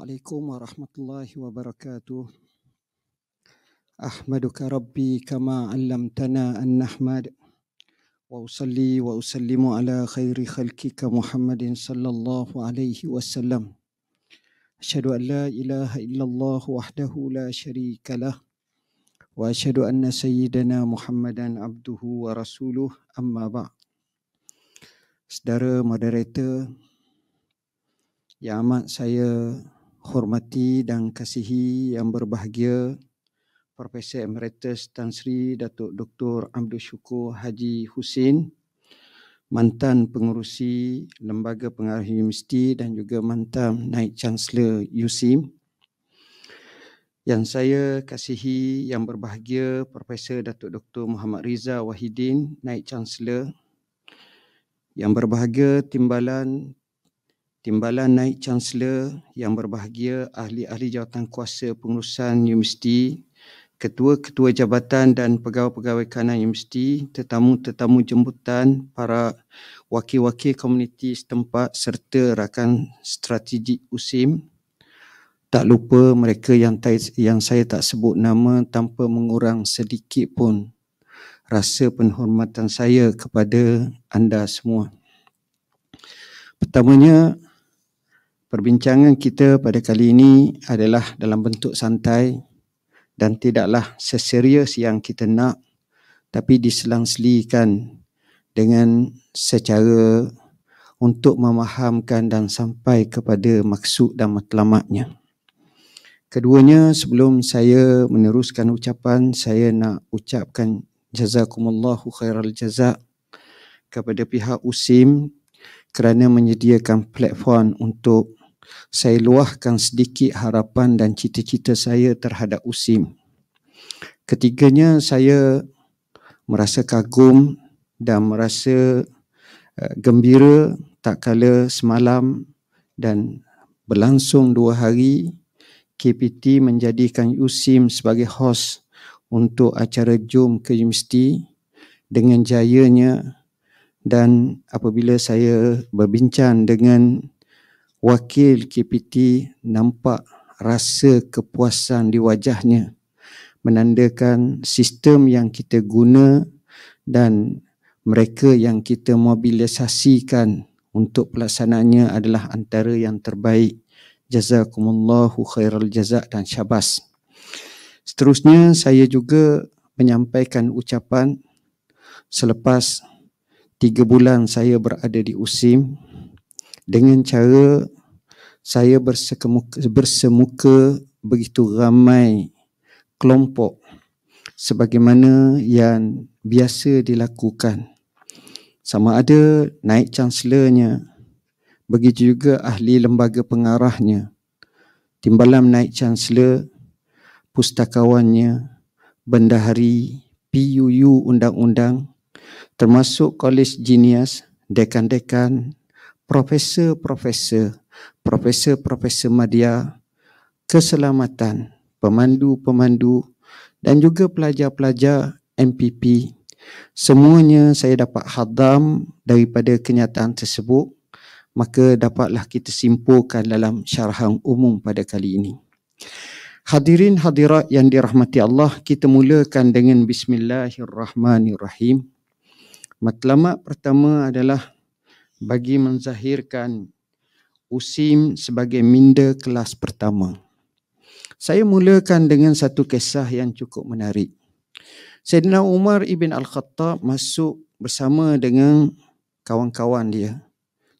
Assalamualaikum warahmatullahi wabarakatuh. Ahmaduka Rabbi kama 'allamtana an nahmad wa usalli wa usallimu ala khairi khalqika Muhammadin sallallahu alaihi wasallam. Asyhadu an la ilaha illallah wahdahu la syarika lah wa asyhadu anna sayyidana Muhammadan abduhu wa rasuluh, amma ba'. Saudara moderator yang amat saya hormati dan kasihi, yang berbahagia Profesor Emeritus Tan Sri Datuk Dr. Abdul Syukur Haji Husin, mantan pengerusi Lembaga Pengarah Universiti dan juga mantan Naib Chancellor USIM. Yang saya kasihi, yang berbahagia Profesor Datuk Dr. Muhammad Riza Wahidin, Naib Chancellor. Yang berbahagia Timbalan Naib Chancellor, yang berbahagia ahli-ahli jawatan kuasa pengurusan universiti, ketua-ketua jabatan dan pegawai-pegawai kanan universiti, tetamu-tetamu jemputan, para wakil-wakil komuniti setempat serta rakan strategik USIM. Tak lupa mereka yang saya tak sebut nama tanpa mengurang sedikit pun rasa penghormatan saya kepada anda semua. Pertamanya, perbincangan kita pada kali ini adalah dalam bentuk santai dan tidaklah seserius yang kita nak, tapi diselang-selikan dengan secara untuk memahamkan dan sampai kepada maksud dan matlamatnya. Keduanya, sebelum saya meneruskan ucapan, saya nak ucapkan jazakumullahu khairal jazak kepada pihak USIM kerana menyediakan platform untuk saya luahkan sedikit harapan dan cita-cita saya terhadap USIM. Ketiganya, saya merasa kagum dan merasa gembira tak kala semalam dan berlangsung 2 hari KPT menjadikan USIM sebagai hos untuk acara Jom ke Universiti dengan jayanya. Dan apabila saya berbincang dengan wakil KPT, nampak rasa kepuasan di wajahnya, menandakan sistem yang kita guna dan mereka yang kita mobilisasikan untuk pelaksanaannya adalah antara yang terbaik. Jazakumullahu khairal jazak dan syabas. Seterusnya, saya juga menyampaikan ucapan selepas 3 bulan saya berada di USIM dengan cara saya bersemuka begitu ramai kelompok sebagaimana yang biasa dilakukan. Sama ada Naib Chancellornya, begitu juga ahli lembaga pengarahnya, timbalan Naib Chancellor, pustakawannya, bendahari, PUU undang-undang, termasuk College Genius, dekan-dekan, profesor-profesor madya, keselamatan, pemandu-pemandu dan juga pelajar-pelajar MPP. Semuanya saya dapat hadam daripada kenyataan tersebut, maka dapatlah kita simpulkan dalam syarahan umum pada kali ini. Hadirin hadirat yang dirahmati Allah, kita mulakan dengan Bismillahirrahmanirrahim. Matlamat pertama adalah bagi menzahirkan USIM sebagai minda kelas pertama. Saya mulakan dengan satu kisah yang cukup menarik. Saidina Umar ibn Al-Khattab masuk bersama dengan kawan-kawan dia,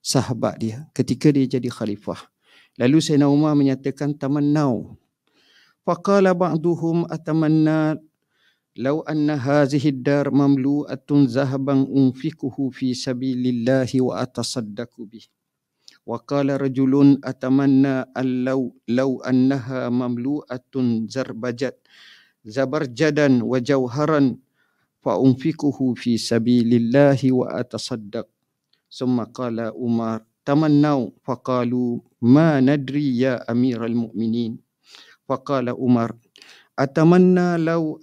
sahabat dia, ketika dia jadi khalifah. Lalu Saidina Umar menyatakan tamannau. Faqala ba'duhum atamanna law anna hazihi ad-dar mamlu'atun zahaban unfikuhu fi sabilillahi wa atasaddaqu bih. Wa qala rajulun atamanna law annaha mamlu'atun zabarjadan wa jawharan fa unfikuhu fi sabilillahi wa atasaddaq. Summa qala Umar tamannau faqalu ma nadri ya amiral mu'minin. Faqala Umar atamanna law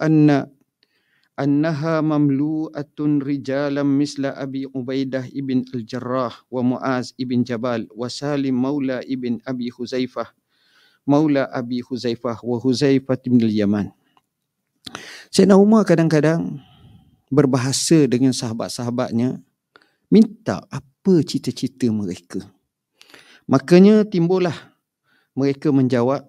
annaha mamlu'atun rijalan misla Abi Ubaidah ibn al-Jarrah wa Mu'az ibn Jabal wa Salim maula ibn Abi Huzaifah maula Abi Huzaifah wa Huzaifah bin al-Yaman. Sayyidina Umar kadang-kadang berbahasa dengan sahabat-sahabatnya, minta apa cita-cita mereka. Makanya timbullah mereka menjawab,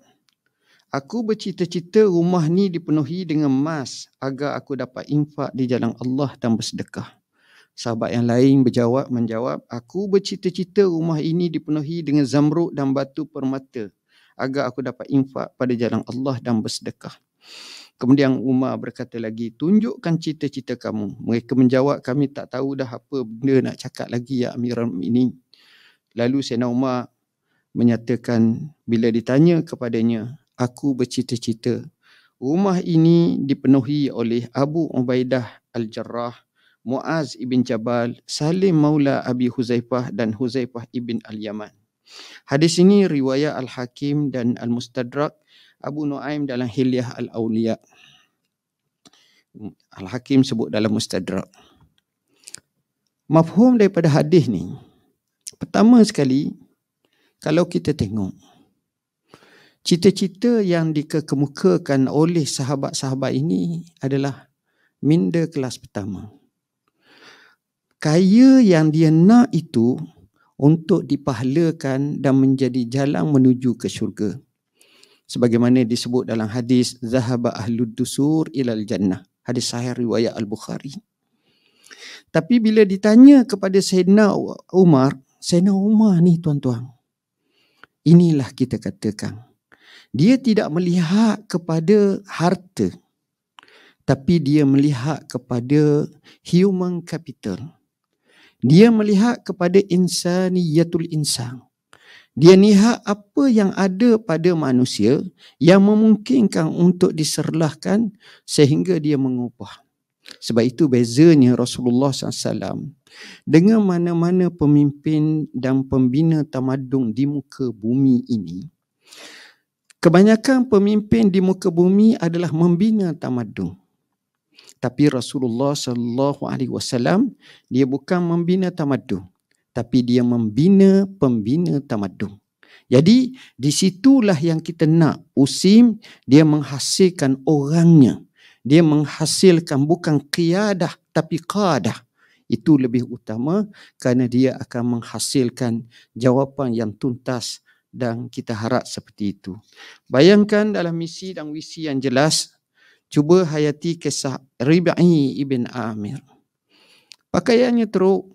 aku bercita-cita rumah ni dipenuhi dengan emas agar aku dapat infak di jalan Allah dan bersedekah. Sahabat yang lain menjawab, aku bercita-cita rumah ini dipenuhi dengan zamrud dan batu permata agar aku dapat infak pada jalan Allah dan bersedekah. Kemudian Umar berkata lagi, tunjukkan cita-cita kamu. Mereka menjawab, kami tak tahu dah apa benda nak cakap lagi ya Amirul Mukminin. Lalu Sayyidina Umar menyatakan bila ditanya kepadanya, aku bercita-cita rumah ini dipenuhi oleh Abu Ubaidah Al-Jarrah, Muaz ibn Jabal, Salim maula Abi Huzaifah dan Huzaifah ibn Al-Yaman. Hadis ini riwayat Al-Hakim dan Al-Mustadrak, Abu Nuaim dalam Hilyah Al-Awliya. Al-Hakim sebut dalam Mustadrak. Mafhum daripada hadis ni, pertama sekali, kalau kita tengok, cita-cita yang dikemukakan oleh sahabat-sahabat ini adalah minda kelas pertama. Kaya yang dia nak itu untuk dipahlakan dan menjadi jalan menuju ke syurga. Sebagaimana disebut dalam hadis, zahaba ahlud dusur ilal jannah. Hadis sahih riwayat Al-Bukhari. Tapi bila ditanya kepada Sayyidina Umar ni tuan-tuan, inilah kita katakan, dia tidak melihat kepada harta, tapi dia melihat kepada human capital. Dia melihat kepada insaniyatul insan. Dia lihat apa yang ada pada manusia yang memungkinkan untuk diserlahkan sehingga dia mengubah. Sebab itu bezanya Rasulullah SAW dengan mana-mana pemimpin dan pembina tamadun di muka bumi ini. Kebanyakan pemimpin di muka bumi adalah membina tamadun. Tapi Rasulullah SAW dia bukan membina tamadun, tapi dia membina pembina tamadun. Jadi di situlah yang kita nak USIM dia menghasilkan orangnya. Dia menghasilkan bukan qiyadah tapi qadah. Itu lebih utama kerana dia akan menghasilkan jawapan yang tuntas dan kita harap seperti itu. Bayangkan dalam misi dan visi yang jelas, cuba hayati kisah Rib'i ibn Amir. Pakaiannya teruk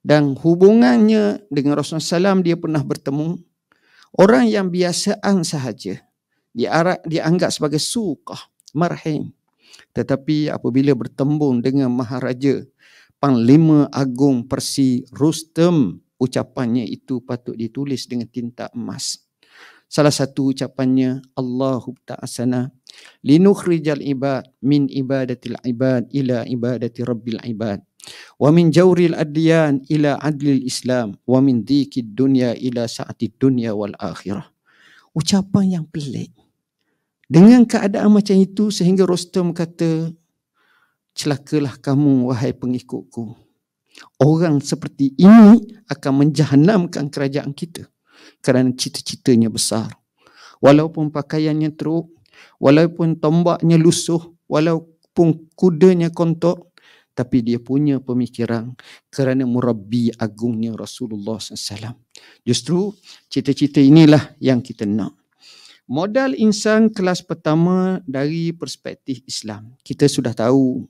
dan hubungannya dengan Rasulullah SAW dia pernah bertemu. Orang yang biasaan sahaja dianggap sebagai suqah, marhim. Tetapi apabila bertembung dengan Maharaja Panglima Agung Persi Rustam, ucapannya itu patut ditulis dengan tinta emas. Salah satu ucapannya, Allahu ta'asana linukhrijal ibad min ibadatil ibad ila ibadati rabbil ibad. Wa min jawril adyan ila adlil Islam wa min dhikid dunya ila sa'atid dunya wal akhirah. Ucapan yang pelik. Dengan keadaan macam itu sehingga Rustam kata, celakalah kamu wahai pengikutku. Orang seperti ini akan menjahanamkan kerajaan kita kerana cita-citanya besar. Walaupun pakaiannya teruk, walaupun tombaknya lusuh, walaupun kudanya kontok, tapi dia punya pemikiran kerana murabbi agungnya Rasulullah SAW. Justru cita-cita inilah yang kita nak. Modal insan kelas pertama dari perspektif Islam. Kita sudah tahu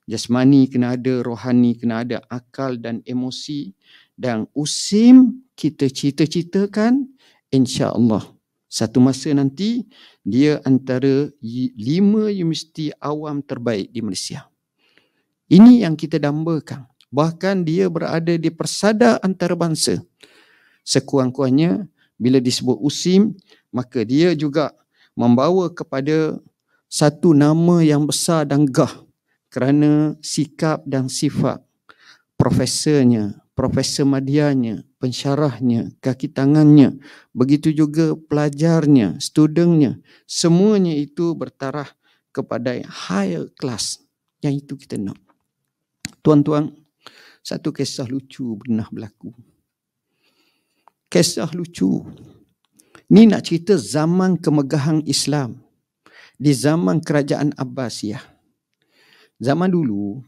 jasmani kena ada, rohani kena ada, akal dan emosi. Dan USIM kita cita-citakan insya-Allah satu masa nanti dia antara 5 universiti awam terbaik di Malaysia. Ini yang kita dambakan. Bahkan dia berada di persada antarabangsa. Sekurang-kurangnya bila disebut USIM, maka dia juga membawa kepada satu nama yang besar dan gah kerana sikap dan sifat profesornya, profesor madianya, pensyarahnya, kaki tangannya, begitu juga pelajarnya, studentnya, semuanya itu bertaraf kepada higher class. Yang itu kita nak. Tuan-tuan, satu kisah lucu pernah berlaku. Kisah lucu. Ni nak cerita zaman kemegahan Islam. Di zaman kerajaan Abbasiyah. Zaman dulu,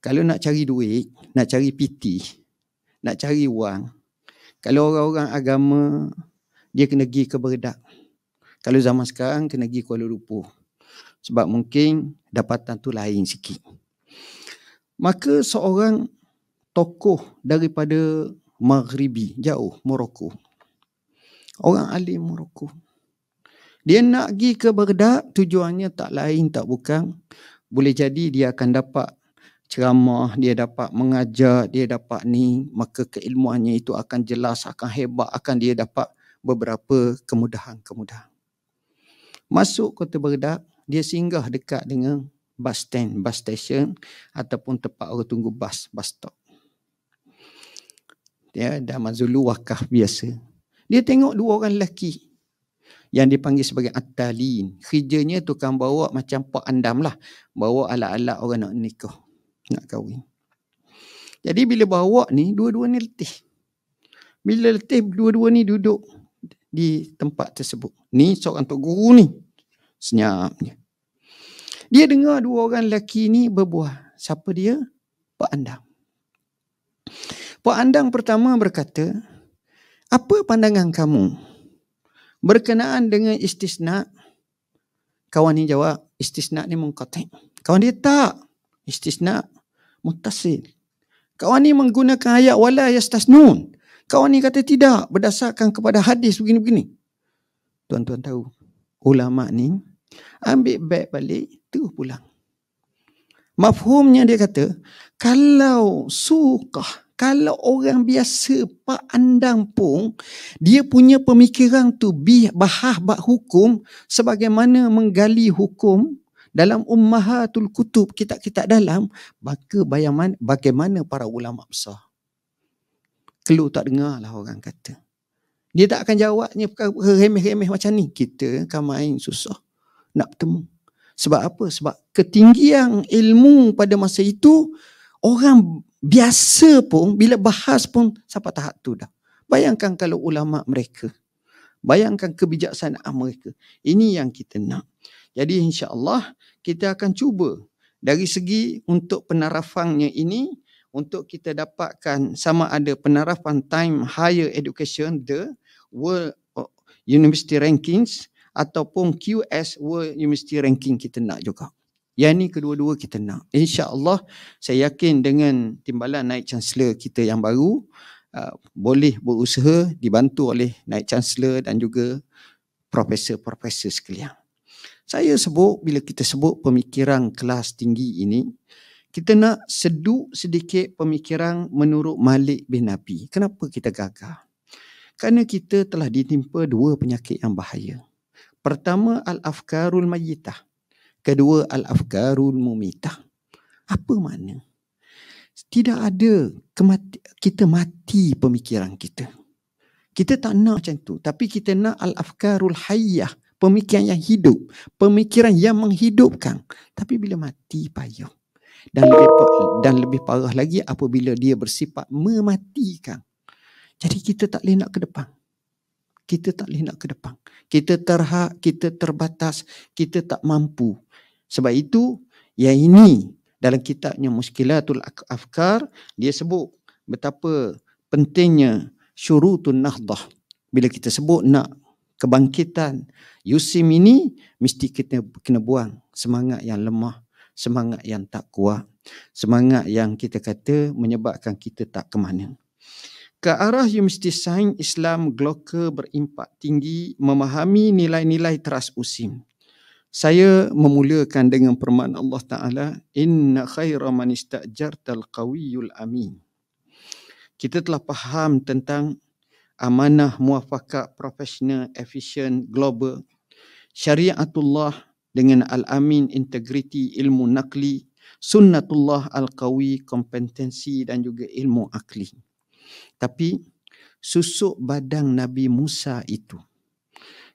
kalau nak cari duit, nak cari piti, nak cari wang, kalau orang-orang agama, dia kena pergi ke Baghdad. Kalau zaman sekarang, kena pergi Kuala Lumpur. Sebab mungkin dapatan tu lain sikit. Maka seorang tokoh daripada Maghribi, jauh, Morocco. Orang alim Morocco. Dia nak pergi ke Baghdad, tujuannya tak lain, tak bukan. Boleh jadi dia akan dapat ceramah, dia dapat mengajar, dia dapat ni, maka keilmuannya itu akan jelas, akan hebat, akan dia dapat beberapa kemudahan-kemudahan. Masuk kota Baghdad, dia singgah dekat dengan bus stand, bus station ataupun tempat orang tunggu bus stop. Dia dah mazulu wakaf biasa. Dia tengok dua orang lelaki yang dipanggil sebagai At-Talin. Kerjanya tukang bawa macam Pak Andam lah. Bawa alat-alat orang nak nikah, nak kahwin. Jadi bila bawa ni, dua-dua ni letih. Bila letih, dua-dua ni duduk di tempat tersebut. Ni seorang tok guru ni. Senyapnya. Dia dengar dua orang lelaki ni berbual. Siapa dia? Pak Andam. Pak Andam pertama berkata, apa pandangan kamu berkenaan dengan istisna? Kawan ni jawab, istisna ni munqati'. Kawan dia tak, istisna muttasil. Kawan ni menggunakan ayat wala yastasnun. Kawan ni kata tidak, berdasarkan kepada hadis begini-begini. Tuan-tuan tahu, ulama ni ambil beg balik, terus pulang. Mafhumnya dia kata, kalau sukah, kalau orang biasa Pak Andam pun, dia punya pemikiran tu bahas bab hukum sebagaimana menggali hukum dalam Ummahatul Kutub, kitab-kitab dalam, maka bagaimana para ulama besar. Keluh tak dengar lah orang kata. Dia tak akan jawabnya perkara remeh-remeh macam ni. Kita kan main susah nak bertemu. Sebab apa? Sebab ketinggian ilmu pada masa itu, orang biasa pun bila bahas pun sampai tahap tu dah. Bayangkan kalau ulama mereka. Bayangkan kebijaksanaan mereka. Ini yang kita nak. Jadi insya-Allah kita akan cuba dari segi untuk penarafannya ini, untuk kita dapatkan sama ada penarafan Time Higher Education, the World University Rankings, ataupun QS World University Ranking kita nak juga. Yang ni kedua-dua kita nak. InsyaAllah saya yakin dengan timbalan Naib Chancellor kita yang baru, boleh berusaha dibantu oleh Naib Chancellor dan juga profesor-profesor sekalian. Saya sebut, bila kita sebut pemikiran kelas tinggi ini, kita nak seduk sedikit pemikiran menurut Malik bin Nabi. Kenapa kita gagal? Kerana kita telah ditimpa dua penyakit yang bahaya. Pertama, al-afkarul mayyitah. Kedua, al-afkarul mumitah. Apa makna? Tidak ada kita mati pemikiran kita. Kita tak nak macam tu. Tapi kita nak al-afkarul hayyah. Pemikiran yang hidup. Pemikiran yang menghidupkan. Tapi bila mati, payah. Dan lebih parah lagi apabila dia bersifat mematikan. Jadi kita tak boleh nak ke depan. Kita tak boleh nak ke depan. Kita terhad, kita terbatas, kita tak mampu. Sebab itu, yang ini dalam kitabnya Muskilatul Afkar, dia sebut betapa pentingnya syurutun nahdah. Bila kita sebut nak kebangkitan Yusim ini, mesti kita kena buang semangat yang lemah, semangat yang tak kuat, semangat yang kita kata menyebabkan kita tak ke mana. Ke arah Universiti Sains Islam Gloucester berimpak tinggi, memahami nilai-nilai teras usim. Saya memulakan dengan firman Allah Ta'ala, Inna khaira man istajartal qawiyul amin. Kita telah faham tentang amanah muafakat profesional, efisien, global, syariatullah dengan al-amin, integriti, ilmu nakli, sunnatullah al-qawi, kompetensi dan juga ilmu akli. Tapi susuk badan Nabi Musa itu,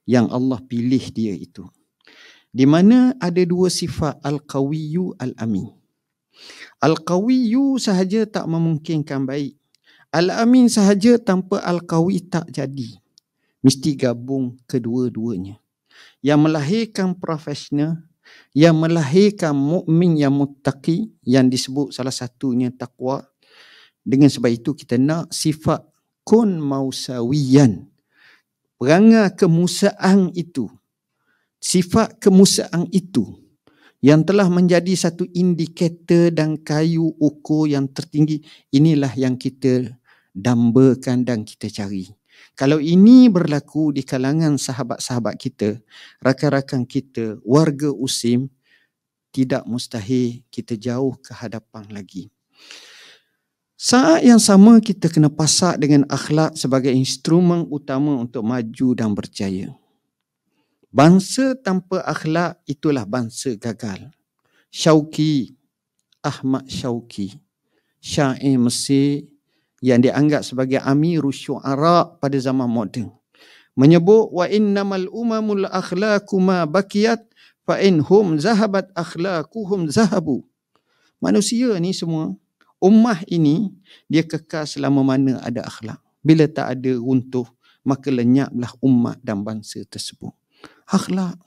yang Allah pilih dia itu, di mana ada dua sifat, al-qawiyyu, al-amin. Al-qawiyyu sahaja tak memungkinkan baik. Al-amin sahaja tanpa al-qawi tak jadi. Mesti gabung kedua-duanya. Yang melahirkan profesional, yang melahirkan mukmin yang muttaqi, yang disebut salah satunya taqwa. Dengan sebab itu kita nak sifat kun mausawiyan. Perangai kemusaan itu, sifat kemusaan itu yang telah menjadi satu indikator dan kayu ukur yang tertinggi, inilah yang kita dambakan dan kita cari. Kalau ini berlaku di kalangan sahabat-sahabat kita, rakan-rakan kita, warga USIM, tidak mustahil kita jauh ke hadapan lagi. Saat yang sama kita kena pasak dengan akhlak sebagai instrumen utama untuk maju dan berjaya. Bangsa tanpa akhlak itulah bangsa gagal. Syauqi, Ahmad Syauqi, syair Mesir yang dianggap sebagai amirus syu'ara pada zaman moden, menyebut wa innamal umamul akhlaqu ma bakiyat fa inhum zahabat akhlaquhum zahabu. Manusia ni semua, ummah ini dia kekal selama mana ada akhlak. Bila tak ada runtuh, maka lenyaplah umat dan bangsa tersebut. Akhlak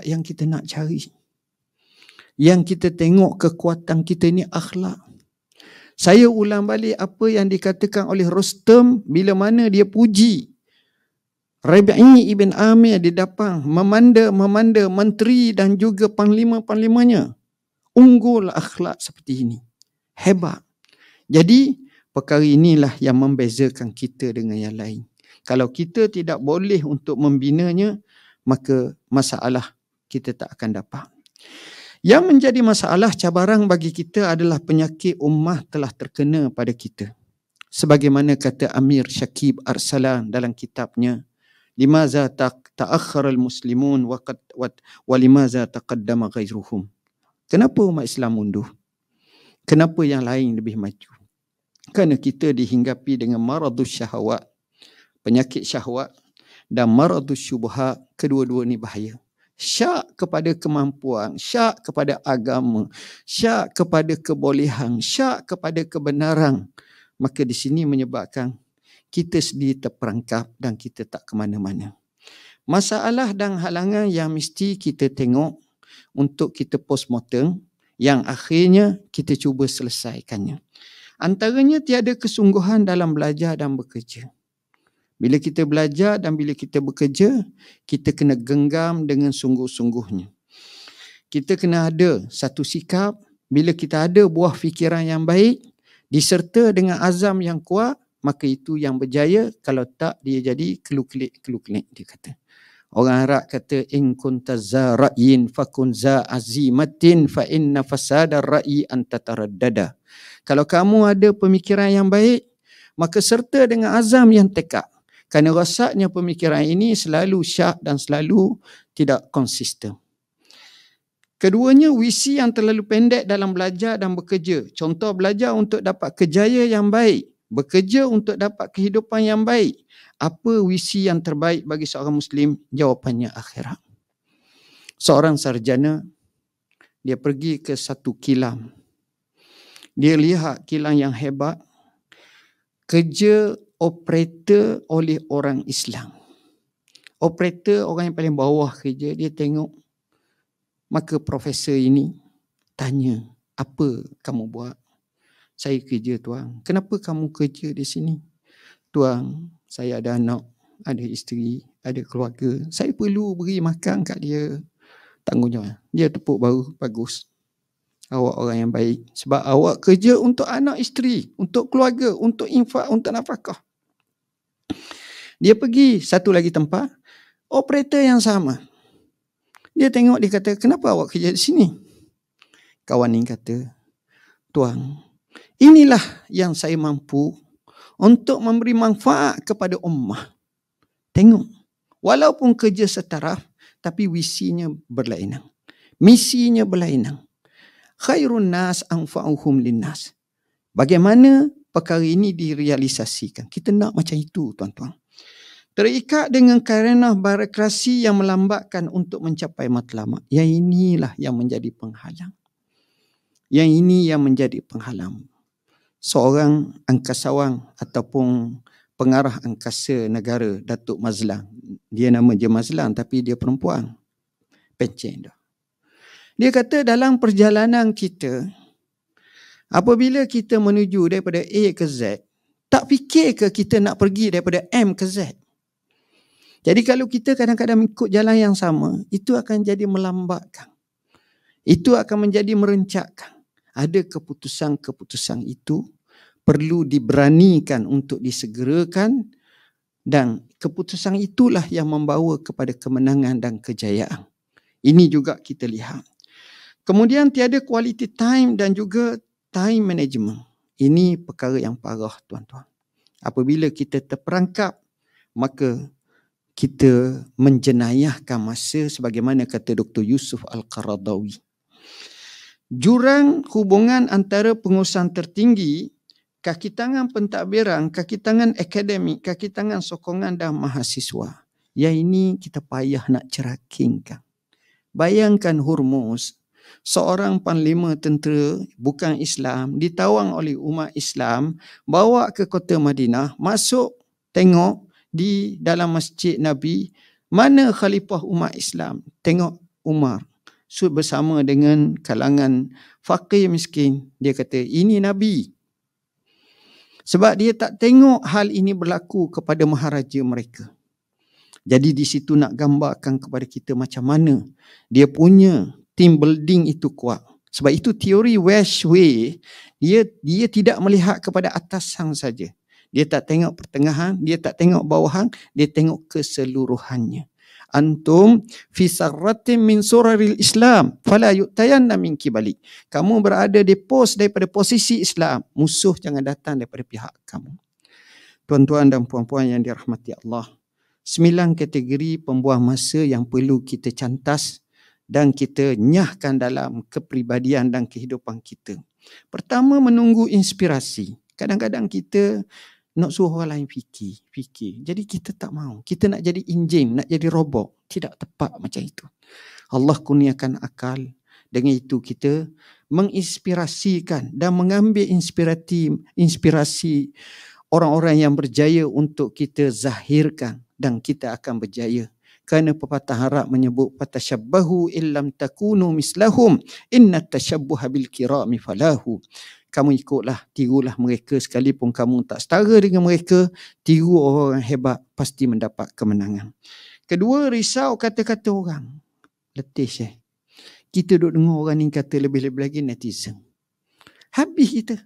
yang kita nak cari, yang kita tengok kekuatan kita ni akhlak. Saya ulang balik apa yang dikatakan oleh Rustam bila mana dia puji Rabi'i ibn Amir di depan memanda menteri dan juga panglima-panglimanya. Unggul akhlak seperti ini. Hebat. Jadi perkara inilah yang membezakan kita dengan yang lain. Kalau kita tidak boleh untuk membinanya, maka masalah kita tak akan dapat. Yang menjadi masalah cabaran bagi kita adalah penyakit ummah telah terkena pada kita. Sebagaimana kata Amir Syakib Arsalan dalam kitabnya, limaza ta'akhkhara al-muslimun wa limaza taqaddama ghairuhum. Kenapa umat Islam mundur? Kenapa yang lain lebih maju? Kerana kita dihinggapi dengan maradus syahwat, penyakit syahwat, dan maradus syubhat. Kedua-dua ni bahaya. Syak kepada kemampuan, syak kepada agama, syak kepada kebolehan, syak kepada kebenaran. Maka di sini menyebabkan kita sendiri terperangkap dan kita tak ke mana-mana. Masalah dan halangan yang mesti kita tengok untuk kita postmortem, yang akhirnya kita cuba selesaikannya. Antaranya tiada kesungguhan dalam belajar dan bekerja. Bila kita belajar dan bila kita bekerja, kita kena genggam dengan sungguh-sungguhnya. Kita kena ada satu sikap, bila kita ada buah fikiran yang baik, diserta dengan azam yang kuat, maka itu yang berjaya. Kalau tak, dia jadi keluk-kelik, dia kata. Orang Arab kata, in kunta za ra'yin fakun za azimatin fa inna fasada ra'yi anta taraddada. Kalau kamu ada pemikiran yang baik, maka serta dengan azam yang tekad. Kerana rosaknya pemikiran ini selalu syak dan selalu tidak konsisten. Keduanya, visi yang terlalu pendek dalam belajar dan bekerja. Contoh, belajar untuk dapat kejayaan yang baik, bekerja untuk dapat kehidupan yang baik. Apa visi yang terbaik bagi seorang Muslim? Jawapannya akhirat. Seorang sarjana, dia pergi ke satu kilang. Dia lihat kilang yang hebat, kerja operator oleh orang Islam. Operator, orang yang paling bawah kerja, dia tengok. Maka profesor ini tanya, apa kamu buat? Saya kerja, tuan. Kenapa kamu kerja di sini? Tuan, saya ada anak, ada isteri, ada keluarga. Saya perlu beri makan kat dia. Tanggungjawab. Dia tepuk bahu, bagus. Awak orang yang baik. Sebab awak kerja untuk anak isteri, untuk keluarga, untuk infak, untuk nafkah. Dia pergi satu lagi tempat, operator yang sama. Dia tengok, dia kata, kenapa awak kerja di sini? Kawan ini kata, tuan, inilah yang saya mampu untuk memberi manfaat kepada ummah. Tengok, walaupun kerja setaraf, tapi visinya berlainan. Misinya berlainan. Khairun nas anfa'uhum linnas. Bagaimana perkara ini direalisasikan? Kita nak macam itu, tuan-tuan. Terikat dengan kerana birokrasi yang melambatkan untuk mencapai matlamat. Yang inilah yang menjadi penghalang. Yang ini yang menjadi penghalang. Seorang angkasawan ataupun pengarah angkasa negara Datuk Mazlan. Dia nama je Mazlan tapi dia perempuan. Pencen dah. Dia kata dalam perjalanan kita, apabila kita menuju daripada A ke Z, tak fikir ke kita nak pergi daripada M ke Z. Jadi kalau kita kadang-kadang ikut jalan yang sama, itu akan jadi melambatkan. Itu akan menjadi merencatkan. Ada keputusan-keputusan itu perlu diberanikan untuk disegerakan, dan keputusan itulah yang membawa kepada kemenangan dan kejayaan. Ini juga kita lihat. Kemudian tiada quality time dan juga time management. Ini perkara yang parah, tuan-tuan. Apabila kita terperangkap, maka kita menjenayahkan masa sebagaimana kata Dr. Yusuf Al-Qaradawi. Jurang hubungan antara pengurusan tertinggi, kaki tangan pentadbiran, kaki tangan akademik, kaki tangan sokongan dan mahasiswa. Yang ini kita payah nak cerakingkan. Bayangkan Hormuz, seorang panglima tentera bukan Islam, ditawang oleh umat Islam, bawa ke kota Madinah, masuk tengok di dalam masjid Nabi, mana khalifah umat Islam? Tengok Umar bersama dengan kalangan fakir miskin. Dia kata, ini Nabi. Sebab dia tak tengok hal ini berlaku kepada maharaja mereka. Jadi di situ nak gambarkan kepada kita macam mana dia punya team building itu kuat. Sebab itu teori West Way, dia tidak melihat kepada atasan saja. Dia tak tengok pertengahan, dia tak tengok bawahan, dia tengok keseluruhannya. Antum fi sarratin min suraril Islam fala yu'tayanna min kibali. Kamu berada di pos daripada posisi Islam, musuh jangan datang daripada pihak kamu. Tuan-tuan dan puan-puan yang dirahmati Allah, 9 kategori pembuang masa yang perlu kita cantas dan kita nyahkan dalam kepribadian dan kehidupan kita. Pertama, menunggu inspirasi. Kadang-kadang kita nak suruh orang lain fikir. Jadi kita tak mau. Kita nak jadi enjin, nak jadi robot. Tidak tepat macam itu. Allah kurniakan akal. Dengan itu kita menginspirasikan dan mengambil inspirasi orang-orang yang berjaya untuk kita zahirkan, dan kita akan berjaya. Kerana pepatah Arab menyebut fatashabbahu illam takunu mislahum inna tashabbuha bil kirami falahu. Kamu ikutlah, tirulah mereka sekalipun kamu tak setara dengan mereka, tiru orang hebat pasti mendapat kemenangan. Kedua, risau kata-kata orang. Letih Syekh. Kita duduk dengar orang ni kata lebih-lebih lagi netizen. Habis kita.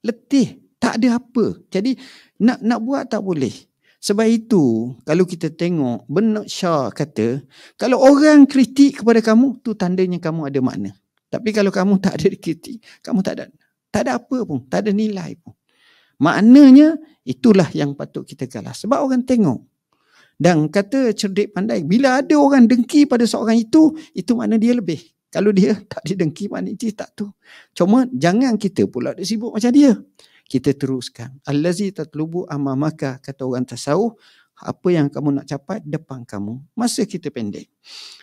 Letih, tak ada apa. Jadi nak buat tak boleh. Sebab itu, kalau kita tengok, Bernard Shaw kata, kalau orang kritik kepada kamu, tu tandanya kamu ada makna. Tapi kalau kamu tak ada kritik, kamu tak ada apa pun, tak ada nilai pun. Maknanya, itulah yang patut kita galah. Sebab orang tengok. Dan kata cerdik pandai, bila ada orang dengki pada seorang itu makna dia lebih. Kalau dia tak didengki, makna dia tak tu. Cuma, jangan kita pula sibuk macam dia. Kita teruskan. Allazi tatlubu amamaka, kata orang tasawuf, apa yang kamu nak capai depan kamu. Masa kita pendek.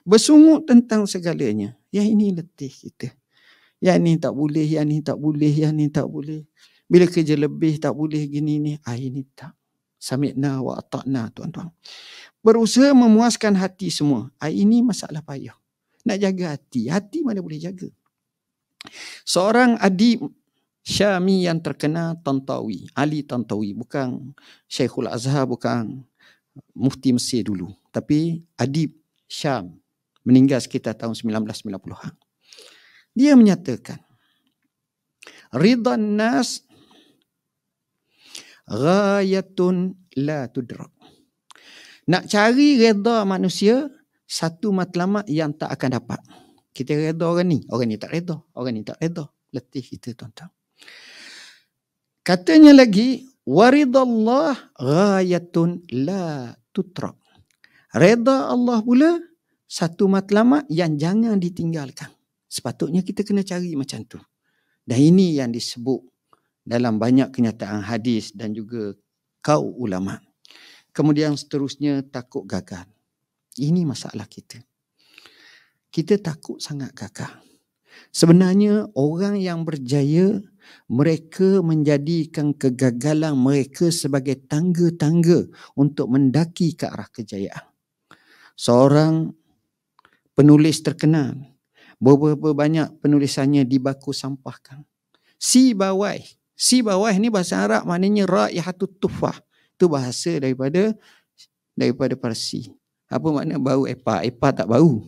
Bersungut tentang segalanya. Yang ini letih kita. Yang ni tak boleh, yang ni tak boleh, yang ni tak boleh. Bila kerja lebih tak boleh gini ni. Ini tak. Sami'na wa ata'na, tuan-tuan. Berusaha memuaskan hati semua. Ini masalah payah. Nak jaga hati. Hati mana boleh jaga. Seorang adib Syami yang terkenal, Tantawi, Ali Tantawi, bukan Syekhul Azhar, bukan Mufti Mesir dulu, tapi adib Syam, meninggal sekitar tahun 1990-an. Dia menyatakan, ridhan nas ghayatun la tudrak. Nak cari reda manusia, satu matlamat yang tak akan dapat. Kita reda orang ni tak reda, orang ni tak reda. Letih kita, tuan-tuan. Katanya lagi, waridallah ghayatun la tutrak. Reda Allah pula satu matlamat yang jangan ditinggalkan. Sepatutnya kita kena cari macam tu. Dan ini yang disebut dalam banyak kenyataan hadis dan juga kaul ulama. Kemudian seterusnya, takut gagal. Ini masalah kita. Kita takut sangat gagal. Sebenarnya orang yang berjaya Mereka menjadikan kegagalan mereka sebagai tangga-tangga untuk mendaki ke arah kejayaan. Seorang penulis terkenal, beberapa banyak penulisannya dibaku sampahkan. Si bawah ni bahasa Arab, maknanya raihatut tufah. Itu bahasa daripada Parsi. Apa makna bau epa? Epa tak bau.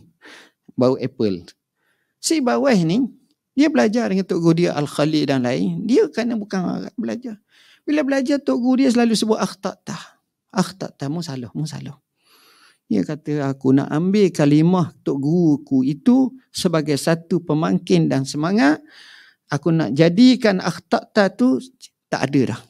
Bau apple. Si bawah ni, dia belajar dengan Tok Guru dia Al-Khalil dan lain. Dia kan bukan Arab belajar. Bila belajar, Tok Guru dia selalu sebut akhtata, mu salah. Dia kata, aku nak ambil kalimah Tok Guruku itu sebagai satu pemangkin dan semangat. Aku nak jadikan akhtata tu tak ada dah.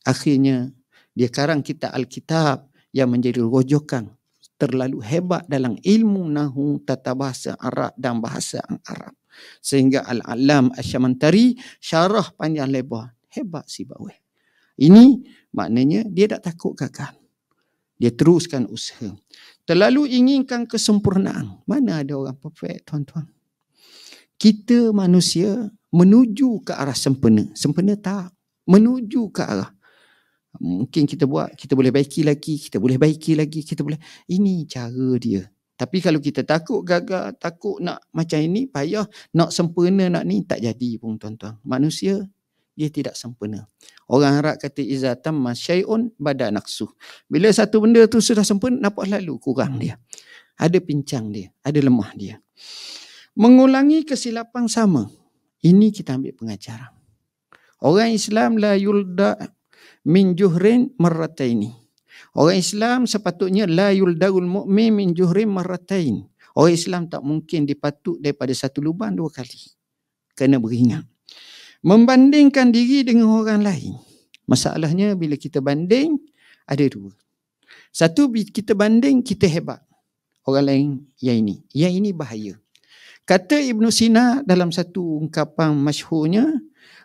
Akhirnya, dia karang kitab Alkitab yang menjadi rojokan terlalu hebat dalam ilmu nahu, tata bahasa Arab dan bahasa Arab. Sehingga Al-Alam Asy-Syamantari syarah panjang lebar. Hebat si bawah. Ini maknanya dia tak takut gagal. Dia teruskan usaha. Terlalu inginkan kesempurnaan. Mana ada orang perfect, tuan-tuan? Kita manusia menuju ke arah sempurna. Sempurna tak. Menuju ke arah. Mungkin kita buat, kita boleh baiki lagi, kita boleh. Ini cara dia. Tapi kalau kita takut gagal, takut nak macam ini, payah, nak sempurna nak ni, tak jadi pun tuan-tuan. Manusia, dia tidak sempurna. Orang Arab kata, iza tamma syai'un bada naqsuh. Bila satu benda tu sudah sempurna, nampak lalu kurang dia. Ada pincang dia, ada lemah dia. Mengulangi kesilapan sama. Ini kita ambil pengajaran. Orang Islam la yulda min juhrin marrataini. Orang Islam sepatutnya la yuldaul mu'min min juhrin marratain. Orang Islam tak mungkin dipatuk daripada satu lubang 2 kali. Kena beringat. Membandingkan diri dengan orang lain. Masalahnya bila kita banding, ada 2. Satu, kita banding, kita hebat. Orang lain yang ini. Yang ini bahaya. Kata Ibn Sina dalam satu ungkapan masyhurnya,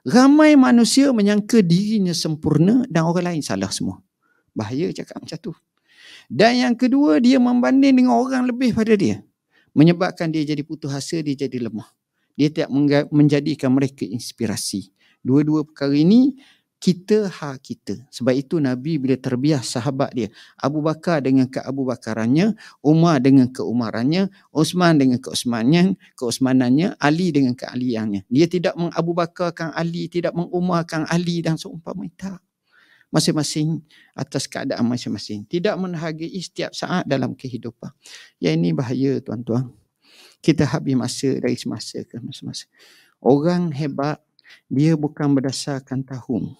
ramai manusia menyangka dirinya sempurna dan orang lain salah semua. Bahaya cakap macam tu. Dan yang kedua, dia membanding dengan orang lebih pada dia. Menyebabkan dia jadi putus asa, dia jadi lemah. Dia tidak menjadikan mereka inspirasi. Dua-dua perkara ini, kita. Sebab itu Nabi bila terbiah sahabat dia, Abu Bakar dengan keabu Bakarannya, Umar dengan keumarannya, Osman dengan keosmanannya, Ali dengan kealiannya. Dia tidak mengabu Bakarkan Ali, tidak mengumarkan Ali dan seumpama itu. Masing-masing atas keadaan masing-masing. Tidak menghargai setiap saat dalam kehidupan. Yang ini bahaya tuan-tuan. Kita habis masa dari semasa ke masa-masa. Orang hebat, dia bukan berdasarkan tahun.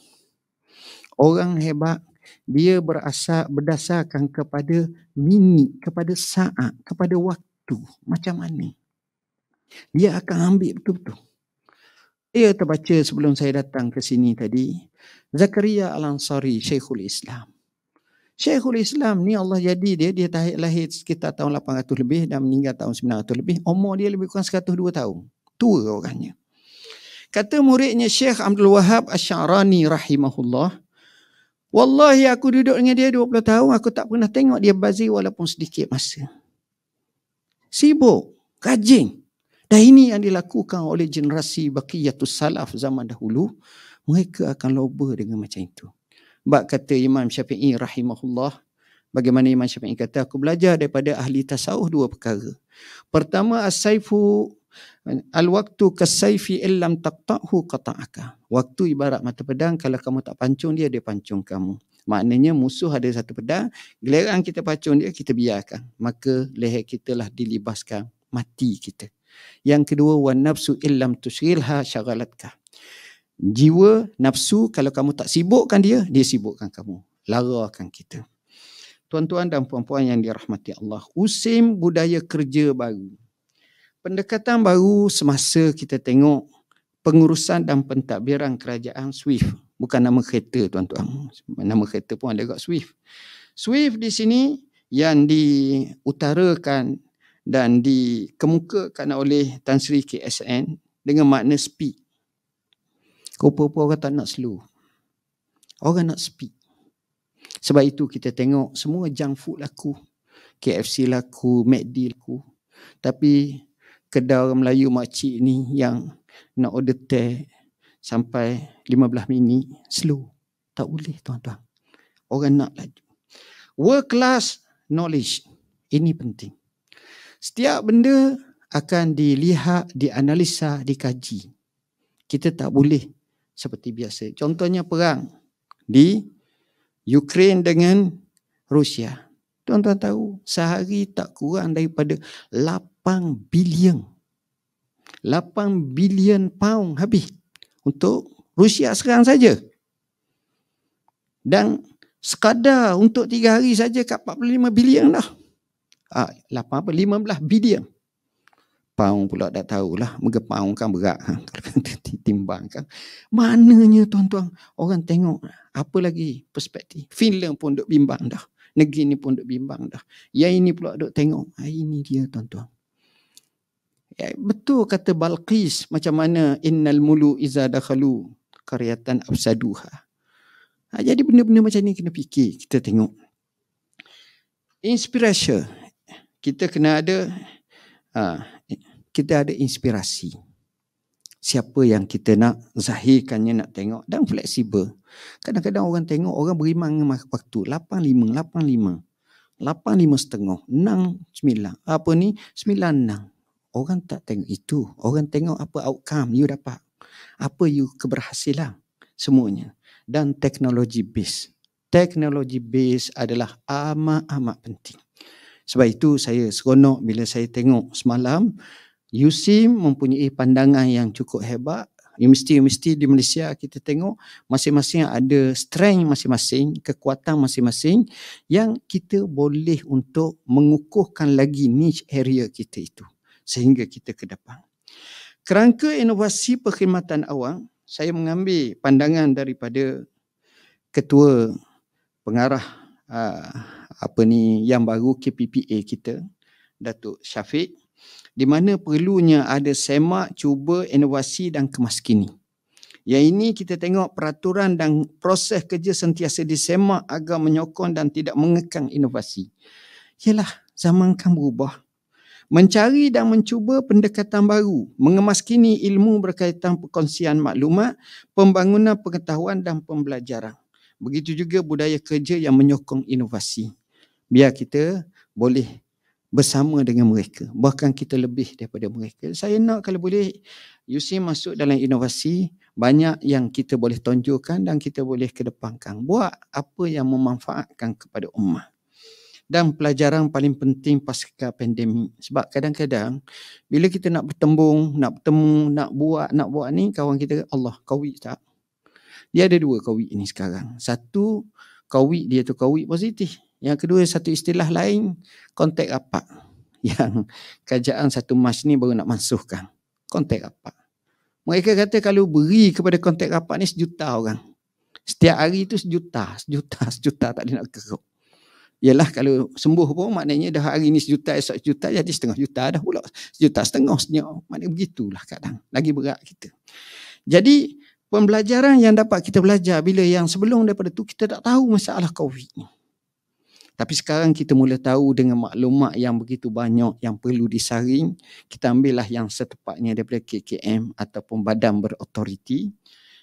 Orang hebat, dia berdasarkan kepada minit, kepada saat, kepada waktu. Macam mana? Dia akan ambil betul-betul. Saya terbaca sebelum saya datang ke sini tadi, Zakaria Al-Ansari, Syekhul Islam. Syekhul Islam ni Allah jadi dia lahir sekitar tahun 800 lebih dan meninggal tahun 900 lebih. Umur dia lebih kurang 102 tahun. Tua orangnya. Kata muridnya Syekh Abdul Wahab Asy-Sya'rani rahimahullah, wallahi aku duduk dengan dia 20 tahun, aku tak pernah tengok dia bazir walaupun sedikit masa. Sibuk, rajin. Dan ini yang dilakukan oleh generasi Baqiyatus Salaf zaman dahulu. Mereka akan loba dengan macam itu. Sebab kata Imam Syafi'i rahimahullah, bagaimana Imam Syafi'i kata, aku belajar daripada ahli tasawuf 2 perkara. Pertama, as-saifu al-waktu kas-saifi illam taqta'hu qata'aka. Waktu ibarat mata pedang, kalau kamu tak pancung dia, dia pancung kamu. Maknanya musuh ada satu pedang, giliran kita pancung dia, kita biarkan. Maka leher kita lah dilibaskan, mati kita. Yang kedua, wan nafsu illam tusyghilha syagalatka. Jiwa, nafsu, kalau kamu tak sibukkan dia, dia sibukkan kamu. Larakan kita. Tuan-tuan dan puan-puan yang dirahmati Allah, usim budaya kerja baru. Pendekatan baru semasa kita tengok pengurusan dan pentadbiran kerajaan Swift. Bukan nama kereta tuan-tuan. Nama kereta pun ada kat Swift. Swift di sini yang diutarakan dan dikemukakan oleh Tan Sri KSN dengan makna speed. Rupa-rupa orang tak nak slow. Orang nak speed. Sebab itu kita tengok semua junk food laku. KFC laku, McD laku. Tapi kedai orang Melayu makcik ni yang nak order teh sampai 15 minit, slow. Tak boleh tuan-tuan. Orang nak laju. World class knowledge. Ini penting. Setiap benda akan dilihat, dianalisa, dikaji. Kita tak boleh seperti biasa. Contohnya perang di Ukraine dengan Rusia. Tuan-tuan tahu, sehari tak kurang daripada 8 bilion. 8 bilion pound habis untuk Rusia serang saja. Dan sekadar untuk 3 hari saja kat 45 bilion dah. 15 bilion. Pound pula tak tahulah. Mereka pound kan berat. Ditimbang kan. Mananya tuan-tuan. Orang tengok. Apa lagi perspektif. Finland pun duk bimbang dah. Negeri ni pun duk bimbang dah. Yang ini pula duk tengok. Ini dia tuan-tuan. Ya, betul kata Balqis. Macam mana. Innal mulu iza dakhalu qaryatan afsaduha. Jadi benda-benda macam ni kena fikir. Kita tengok. Inspiration. Kita kena ada. Kita ada inspirasi. Siapa yang kita nak zahirkannya, nak tengok. Dan fleksibel. Kadang-kadang orang tengok, orang beriman dengan waktu. 85, 85. 85.5. 6, 9. Apa ni? 96. Orang tak tengok itu. Orang tengok apa outcome you dapat. Apa you keberhasilan. Semuanya. Dan teknologi base. Teknologi base adalah amat-amat penting. Sebab itu saya seronok bila saya tengok semalam USIM mempunyai pandangan yang cukup hebat. Universiti-universiti di Malaysia kita tengok masing-masing ada strength masing-masing, kekuatan masing-masing yang kita boleh untuk mengukuhkan lagi niche area kita itu sehingga kita ke depan. Kerangka inovasi perkhidmatan awam, saya mengambil pandangan daripada Ketua Pengarah yang baru KPPA kita, Datuk Syafiq, di mana perlunya ada semak cuba inovasi dan kemaskini. Yang ini kita tengok peraturan dan proses kerja sentiasa disemak agar menyokong dan tidak mengekang inovasi. Yalah, zaman kan berubah. Mencari dan mencuba pendekatan baru, mengemaskini ilmu berkaitan perkongsian maklumat, pembangunan pengetahuan dan pembelajaran. Begitu juga budaya kerja yang menyokong inovasi. Biar kita boleh bersama dengan mereka. Bahkan kita lebih daripada mereka. Saya nak kalau boleh USIM masuk dalam inovasi. Banyak yang kita boleh tonjolkan dan kita boleh kedepankan. Buat apa yang memanfaatkan kepada ummah. Dan pelajaran paling penting pasca pandemik. Sebab kadang-kadang bila kita nak bertembung, nak bertemu, nak buat ni, kawan kita, Allah, COVID tak? Dia ada 2 COVID ni sekarang. Satu, COVID dia tu COVID positif. Yang kedua, satu istilah lain, kontak rapat. Yang kerajaan 1 Mac ni baru nak mansuhkan. Kontak rapat. Mereka kata kalau beri kepada kontak rapat ni 1 juta orang. Setiap hari tu 1 juta tak ada nak keruk. Yalah kalau sembuh pun maknanya dah hari ni 1 juta, esok 1 juta, jadi 0,5 juta dah pula. 1,5 juta senyap. Maknanya begitulah kadang. Lagi berat kita. Jadi pembelajaran yang dapat kita belajar bila yang sebelum daripada tu kita tak tahu masalah COVID ni. Tapi sekarang kita mula tahu dengan maklumat yang begitu banyak yang perlu disaring. Kita ambillah yang setepatnya daripada KKM ataupun badan berautoriti.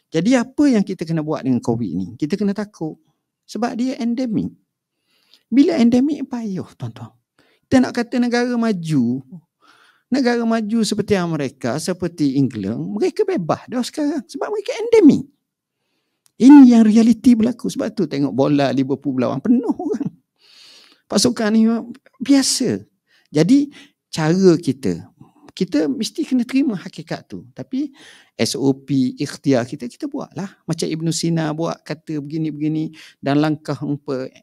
Jadi apa yang kita kena buat dengan COVID ni? Kita kena takut. Sebab dia endemik. Bila endemik payah tuan-tuan. Kita nak kata negara maju. Negara maju seperti Amerika, seperti England. Mereka bebas dah sekarang. Sebab mereka endemik. Ini yang realiti berlaku. Sebab tu tengok bola Liverpool berlawan penuh orang. Pasukan ni biasa. Jadi cara kita mesti kena terima hakikat tu. Tapi SOP ikhtiar kita buatlah. Macam Ibn Sina buat kata begini-begini dan langkah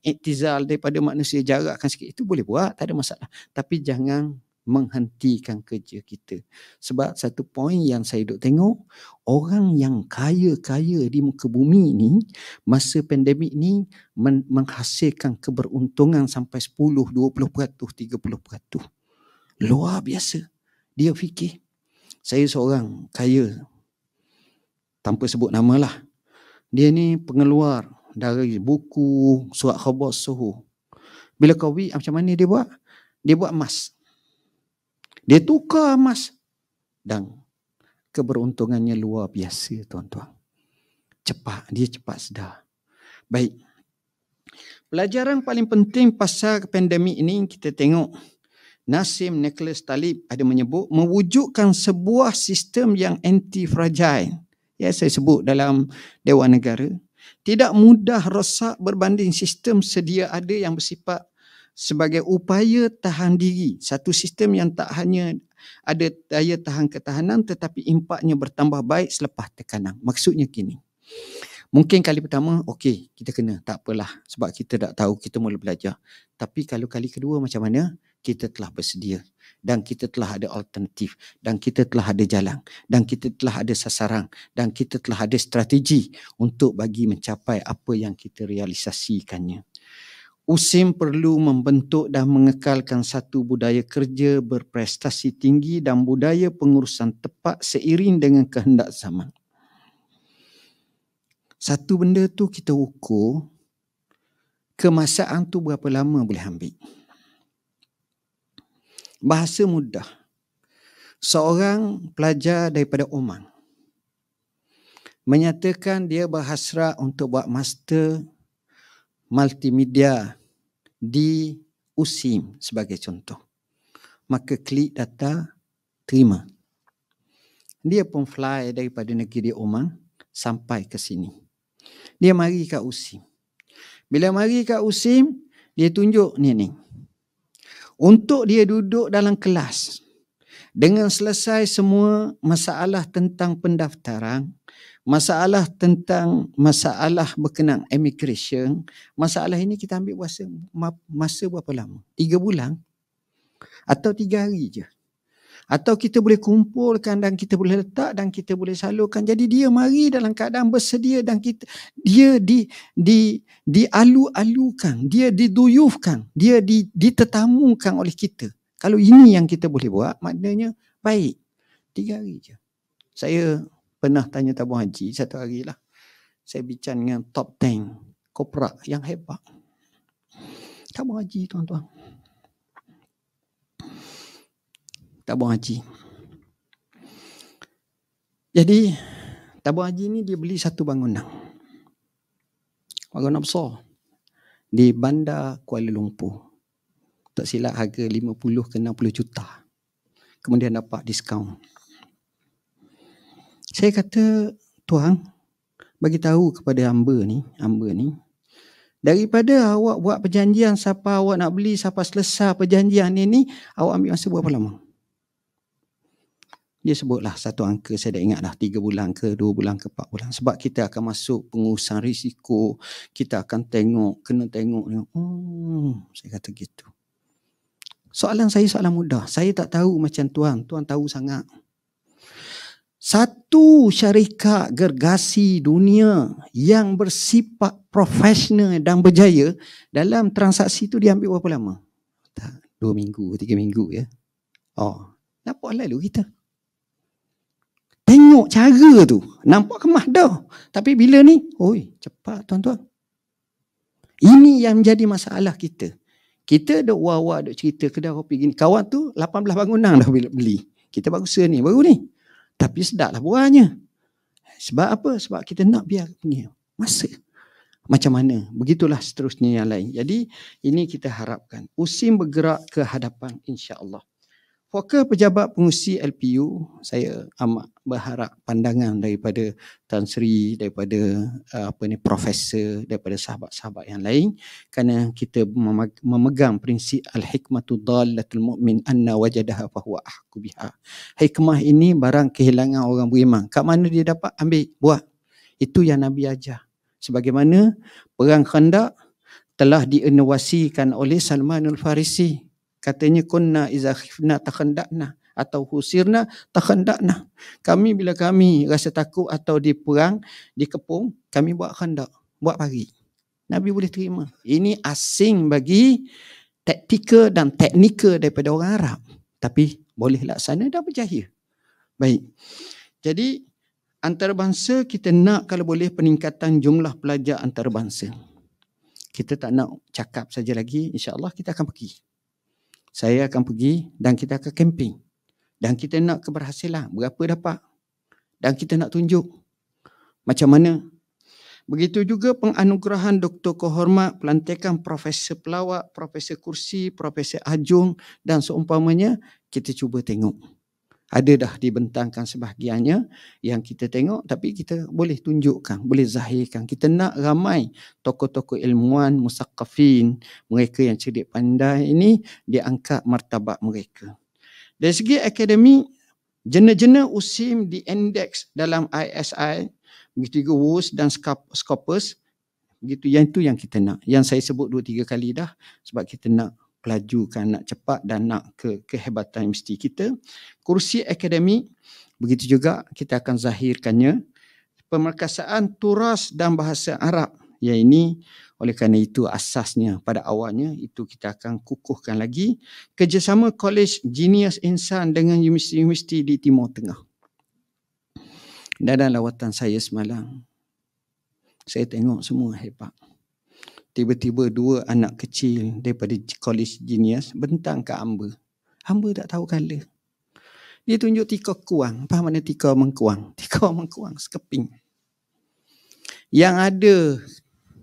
iktizal daripada manusia, jarakkan sikit. Itu boleh buat, tak ada masalah. Tapi jangan menghentikan kerja kita. Sebab satu poin yang saya duk tengok, orang yang kaya-kaya di muka bumi ni masa pandemik ni menghasilkan keberuntungan sampai 10, 20%, 30%. Luar biasa. Dia fikir, saya seorang kaya, tanpa sebut nama lah. Dia ni pengeluar dari buku, surat khabar suhu. Bila COVID macam mana dia buat? Dia buat emas. Dia tukar emas dan keberuntungannya luar biasa, tuan-tuan. Dia cepat sedar. Baik. Pelajaran paling penting pasal pandemik ini, kita tengok Nassim Nicholas Taleb ada menyebut mewujudkan sebuah sistem yang anti-fragile. Ya, saya sebut dalam Dewan Negara. Tidak mudah rosak berbanding sistem sedia ada yang bersifat sebagai upaya tahan diri. Satu sistem yang tak hanya ada daya tahan ketahanan tetapi impaknya bertambah baik selepas tekanan. Maksudnya gini. Mungkin kali pertama, okey, kita kena. Tak apalah sebab kita tak tahu, kita mula belajar. Tapi kalau kali kedua macam mana? Kita telah bersedia. Dan kita telah ada alternatif. Dan kita telah ada jalan. Dan kita telah ada sasaran. Dan kita telah ada strategi untuk bagi mencapai apa yang kita realisasikannya. USIM perlu membentuk dan mengekalkan satu budaya kerja berprestasi tinggi dan budaya pengurusan tepat seiring dengan kehendak zaman. Satu benda tu kita ukur, kemasaan tu berapa lama boleh ambil. Bahasa mudah. Seorang pelajar daripada Oman menyatakan dia berhasrat untuk buat master multimedia di USIM sebagai contoh. Maka klik data, terima. Dia pun fly daripada negeri Oman sampai ke sini. Dia mari kat USIM. Bila mari kat USIM, dia tunjuk ni. Untuk dia duduk dalam kelas, dengan selesai semua masalah tentang pendaftaran, masalah berkenaan immigration, masalah ini kita ambil masa berapa lama? 3 bulan? Atau 3 hari je? Atau kita boleh kumpulkan dan kita boleh letak dan kita boleh salurkan. Jadi dia mari dalam keadaan bersedia dan dia dialu-alukan, dia diduyufkan, dia ditetamukan oleh kita. Kalau ini yang kita boleh buat, maknanya baik. 3 hari je. Saya pernah tanya tabung haji satu hari lah. Saya bincang dengan top 10 korporat yang hebat. Tabung haji, tuan-tuan. Tabung haji. Jadi tabung haji ni dia beli satu bangunan. Bangunan besar di Bandar Kuala Lumpur. Tak silap harga 50 ke 60 juta. Kemudian dapat diskaun. Saya kata, tuan, bagi tahu kepada hamba ni, daripada awak buat perjanjian siapa awak nak beli, siapa selesai perjanjian ni awak ambil masa berapa lama? Dia sebutlah satu angka, saya dah ingat dah, 3 bulan ke 2 bulan ke 4 bulan. Sebab kita akan masuk pengurusan risiko, kita akan kena tengok. Saya kata gitu. Soalan saya soalan mudah. Saya tak tahu macam tuan tahu sangat. Satu syarikat gergasi dunia yang bersifat profesional dan berjaya, dalam transaksi tu dia ambil berapa lama? 2 minggu, 3 minggu ya. Nampak lalu kita. Tengok cara tu. Nampak kemas dah. Tapi bila ni, cepat tuan-tuan. Ini yang menjadi masalah kita. Kita duk wawak duk cerita kedai kopi gini. Kawan tu 18 bangunan dah beli. Kita baru ni. Tapi sedaplah buahnya. Sebab apa? Sebab kita nak biar punya masa. Macam mana? Begitulah seterusnya yang lain. Jadi ini kita harapkan. USIM bergerak ke hadapan insya-Allah. Fokus pejabat pengurusi LPU, saya amat berharap pandangan daripada Tan Sri, daripada profesor, daripada sahabat-sahabat yang lain, kerana kita memegang prinsip al-hikmatu dallatul mu'min anna wajadaha fahuwa ahqqu biha. Hikmah ini barang kehilangan orang beriman. Kat mana dia dapat? Ambil, buat. Itu yang Nabi ajar. Sebagaimana perang Khandaq telah diinovasikan oleh Salman Al-Farisi. Katanya kunna iza khifna takhandakna atau husirna takhandakna. Kami bila kami rasa takut atau diperang, dikepung, kami buat khandak, buat pagi. Nabi boleh terima. Ini asing bagi taktikal dan teknikal daripada orang Arab. Tapi boleh laksana dan berjaya. Baik. Jadi antarabangsa kita nak kalau boleh peningkatan jumlah pelajar antarabangsa. Kita tak nak cakap saja lagi, insya-Allah kita akan pergi. Saya akan pergi dan kita akan camping. Dan kita nak keberhasilan. Berapa dapat? Dan kita nak tunjuk macam mana. Begitu juga penganugerahan Doktor Kehormat, pelantikan Profesor Pelawak, Profesor Kursi, Profesor Ajung dan seumpamanya, kita cuba tengok. Ada dah dibentangkan sebahagiannya yang kita tengok, tapi kita boleh tunjukkan, boleh zahirkan. Kita nak ramai tokoh-tokoh ilmuwan, musaqqafin, mereka yang cerdik pandai ini diangkat martabat mereka. Dari segi akademik, jena-jena USIM diindeks dalam ISI, begitu juga WUS dan Scopus, begitu yang itu yang kita nak. Yang saya sebut 2-3 kali dah, sebab kita nak pelajukan, nak cepat dan nak kehebatan universiti kita. Kursi akademik, begitu juga kita akan zahirkannya. Pemerkasaan turas dan bahasa Arab, yang ini oleh kerana itu asasnya pada awalnya, itu kita akan kukuhkan lagi. Kerjasama Kolej Jenius Insan dengan universiti-universiti di Timur Tengah. Dalam lawatan saya semalam, saya tengok semua hebat. Tiba-tiba 2 anak kecil daripada Kolej Genius bentang ke Amba. Amba tak tahu kala. Dia tunjuk tika kuang. Apa mana tika mengkuang? Tika mengkuang, sekeping. Yang ada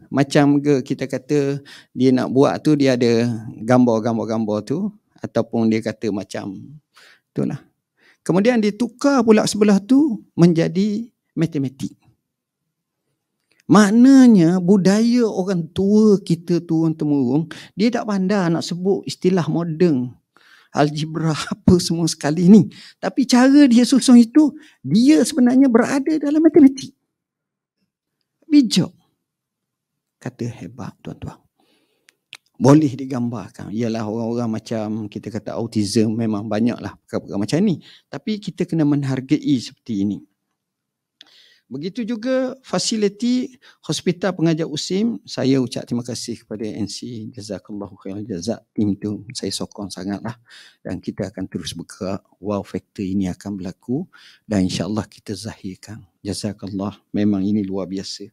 macam kita kata dia nak buat tu, dia ada gambar-gambar tu, ataupun dia kata macam itulah. Kemudian ditukar pula sebelah tu menjadi matematik. Maknanya budaya orang tua kita turun-temurun, dia tak pandai nak sebut istilah moden, algebra apa semua sekali ni. Tapi cara dia susun itu, dia sebenarnya berada dalam matematik. Bijak. Kata hebat tuan-tuan. Boleh digambarkan. Ialah orang-orang macam kita kata autism, memang banyaklah perkara-perkara macam ni. Tapi kita kena menghargai seperti ini. Begitu juga fasiliti Hospital Pengajar USIM, saya ucap terima kasih kepada NC, jazakallahu khairan jazak, tim tu saya sokong sangatlah, dan kita akan terus bergerak. Wow factor ini akan berlaku dan insya-Allah kita zahirkan. Jazakallah, memang ini luar biasa.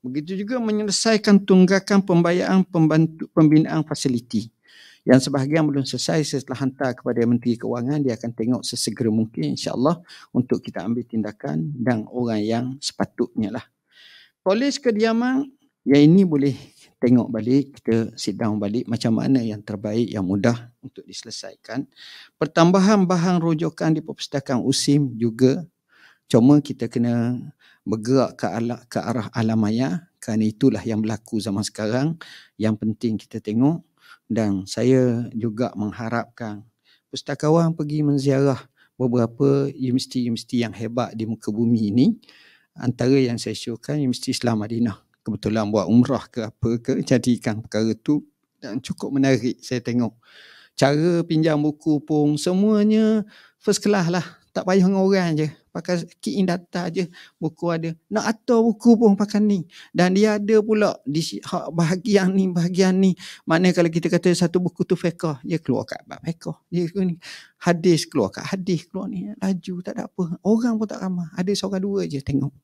Begitu juga menyelesaikan tunggakan pembayaran pembinaan fasiliti. Yang sebahagian belum selesai, saya telah hantar kepada Menteri Kewangan, dia akan tengok sesegera mungkin insya-Allah untuk kita ambil tindakan dan orang yang sepatutnya lah. Kolej Kediaman, yang ini boleh tengok balik, kita sit down balik macam mana yang terbaik, yang mudah untuk diselesaikan. Pertambahan bahan rujukan di perpustakaan USIM juga, cuma kita kena bergerak ke arah alam maya, kerana itulah yang berlaku zaman sekarang. Yang penting kita tengok. Dan saya juga mengharapkan pustakawan pergi menziarah beberapa universiti-universiti yang hebat di muka bumi ini. Antara yang saya syorkan Universiti Islam Madinah. Kebetulan buat umrah ke apa ke, jadikan perkara tu dan cukup menarik saya tengok. Cara pinjam buku pun semuanya first class lah. Tak payah dengan orang je. Pakai key in data je. Buku ada. Nak atur buku pun pakai ni. Dan dia ada pula di bahagian ni. Maknanya kalau kita kata satu buku tu fiqh, dia keluar kat bab fiqh. Dia ni hadis keluar kat hadis, keluar ni. Laju tak ada apa. Orang pun tak ramai. Ada seorang dua je tengok.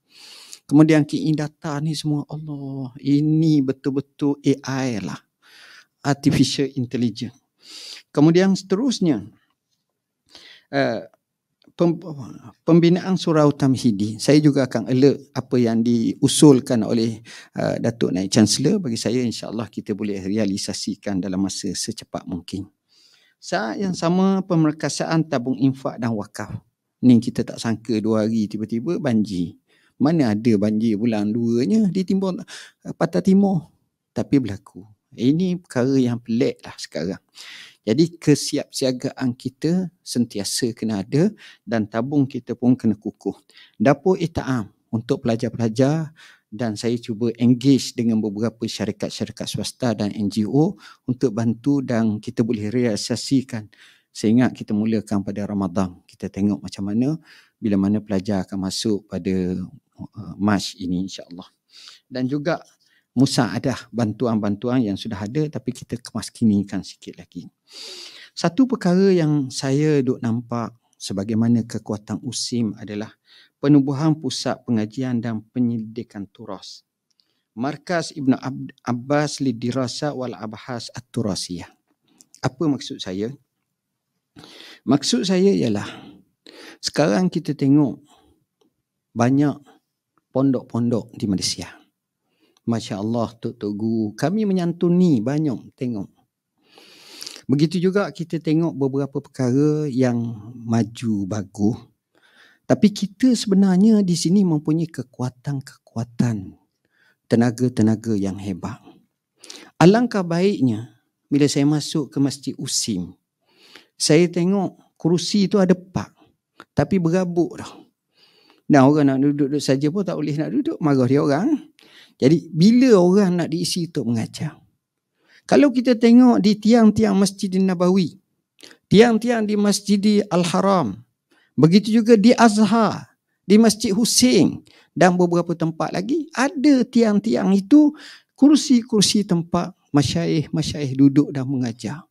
Kemudian key in data ni semua. Allah. Ini betul-betul AI lah. Artificial Intelligence. Kemudian seterusnya. Pembinaan surau tamhidi. Saya juga akan alert apa yang diusulkan oleh Datuk Naib Chancellor. Bagi saya insya-Allah kita boleh realisasikan dalam masa secepat mungkin. Saat yang sama, pemerkasaan tabung infak dan wakaf. Ni kita tak sangka 2 hari tiba-tiba banjir. Mana ada banjir bulan 2-nya di timur Pantai Timur. Tapi berlaku. Ini perkara yang pelik lah sekarang. Jadi kesiapsiagaan kita sentiasa kena ada dan tabung kita pun kena kukuh. Dapur Ita'am untuk pelajar-pelajar, dan saya cuba engage dengan beberapa syarikat-syarikat swasta dan NGO untuk bantu dan kita boleh realisasikan sehingga kita mulakan pada Ramadan. Kita tengok macam mana bila mana pelajar akan masuk pada Mac ini insya-Allah. Dan juga musaadah, bantuan-bantuan yang sudah ada tapi kita kemaskinikan sikit lagi. Satu perkara yang saya duk nampak sebagaimana kekuatan USIM adalah penubuhan pusat pengajian dan penyelidikan turas. Markaz Ibn Abbas Lidirasa wal Abahas At-Turasiyah. Apa maksud saya? Maksud saya ialah sekarang kita tengok banyak pondok-pondok di Malaysia. Masya Allah, Tok Guru. Kami menyantuni banyak tengok. Begitu juga kita tengok beberapa perkara yang maju bagus. Tapi kita sebenarnya di sini mempunyai kekuatan-kekuatan, tenaga-tenaga yang hebat. Alangkah baiknya bila saya masuk ke Masjid Usim, saya tengok kerusi tu ada 4, tapi berabuk dah. Dan orang nak duduk saja pun tak boleh nak duduk, marah dia orang. Jadi bila orang nak diisi untuk mengajar? Kalau kita tengok di tiang-tiang Masjidin Nabawi, tiang-tiang di Masjidil Al-Haram, begitu juga di Azhar, di Masjid Husain dan beberapa tempat lagi, ada tiang-tiang itu kursi-kursi tempat masyayikh duduk dan mengajar.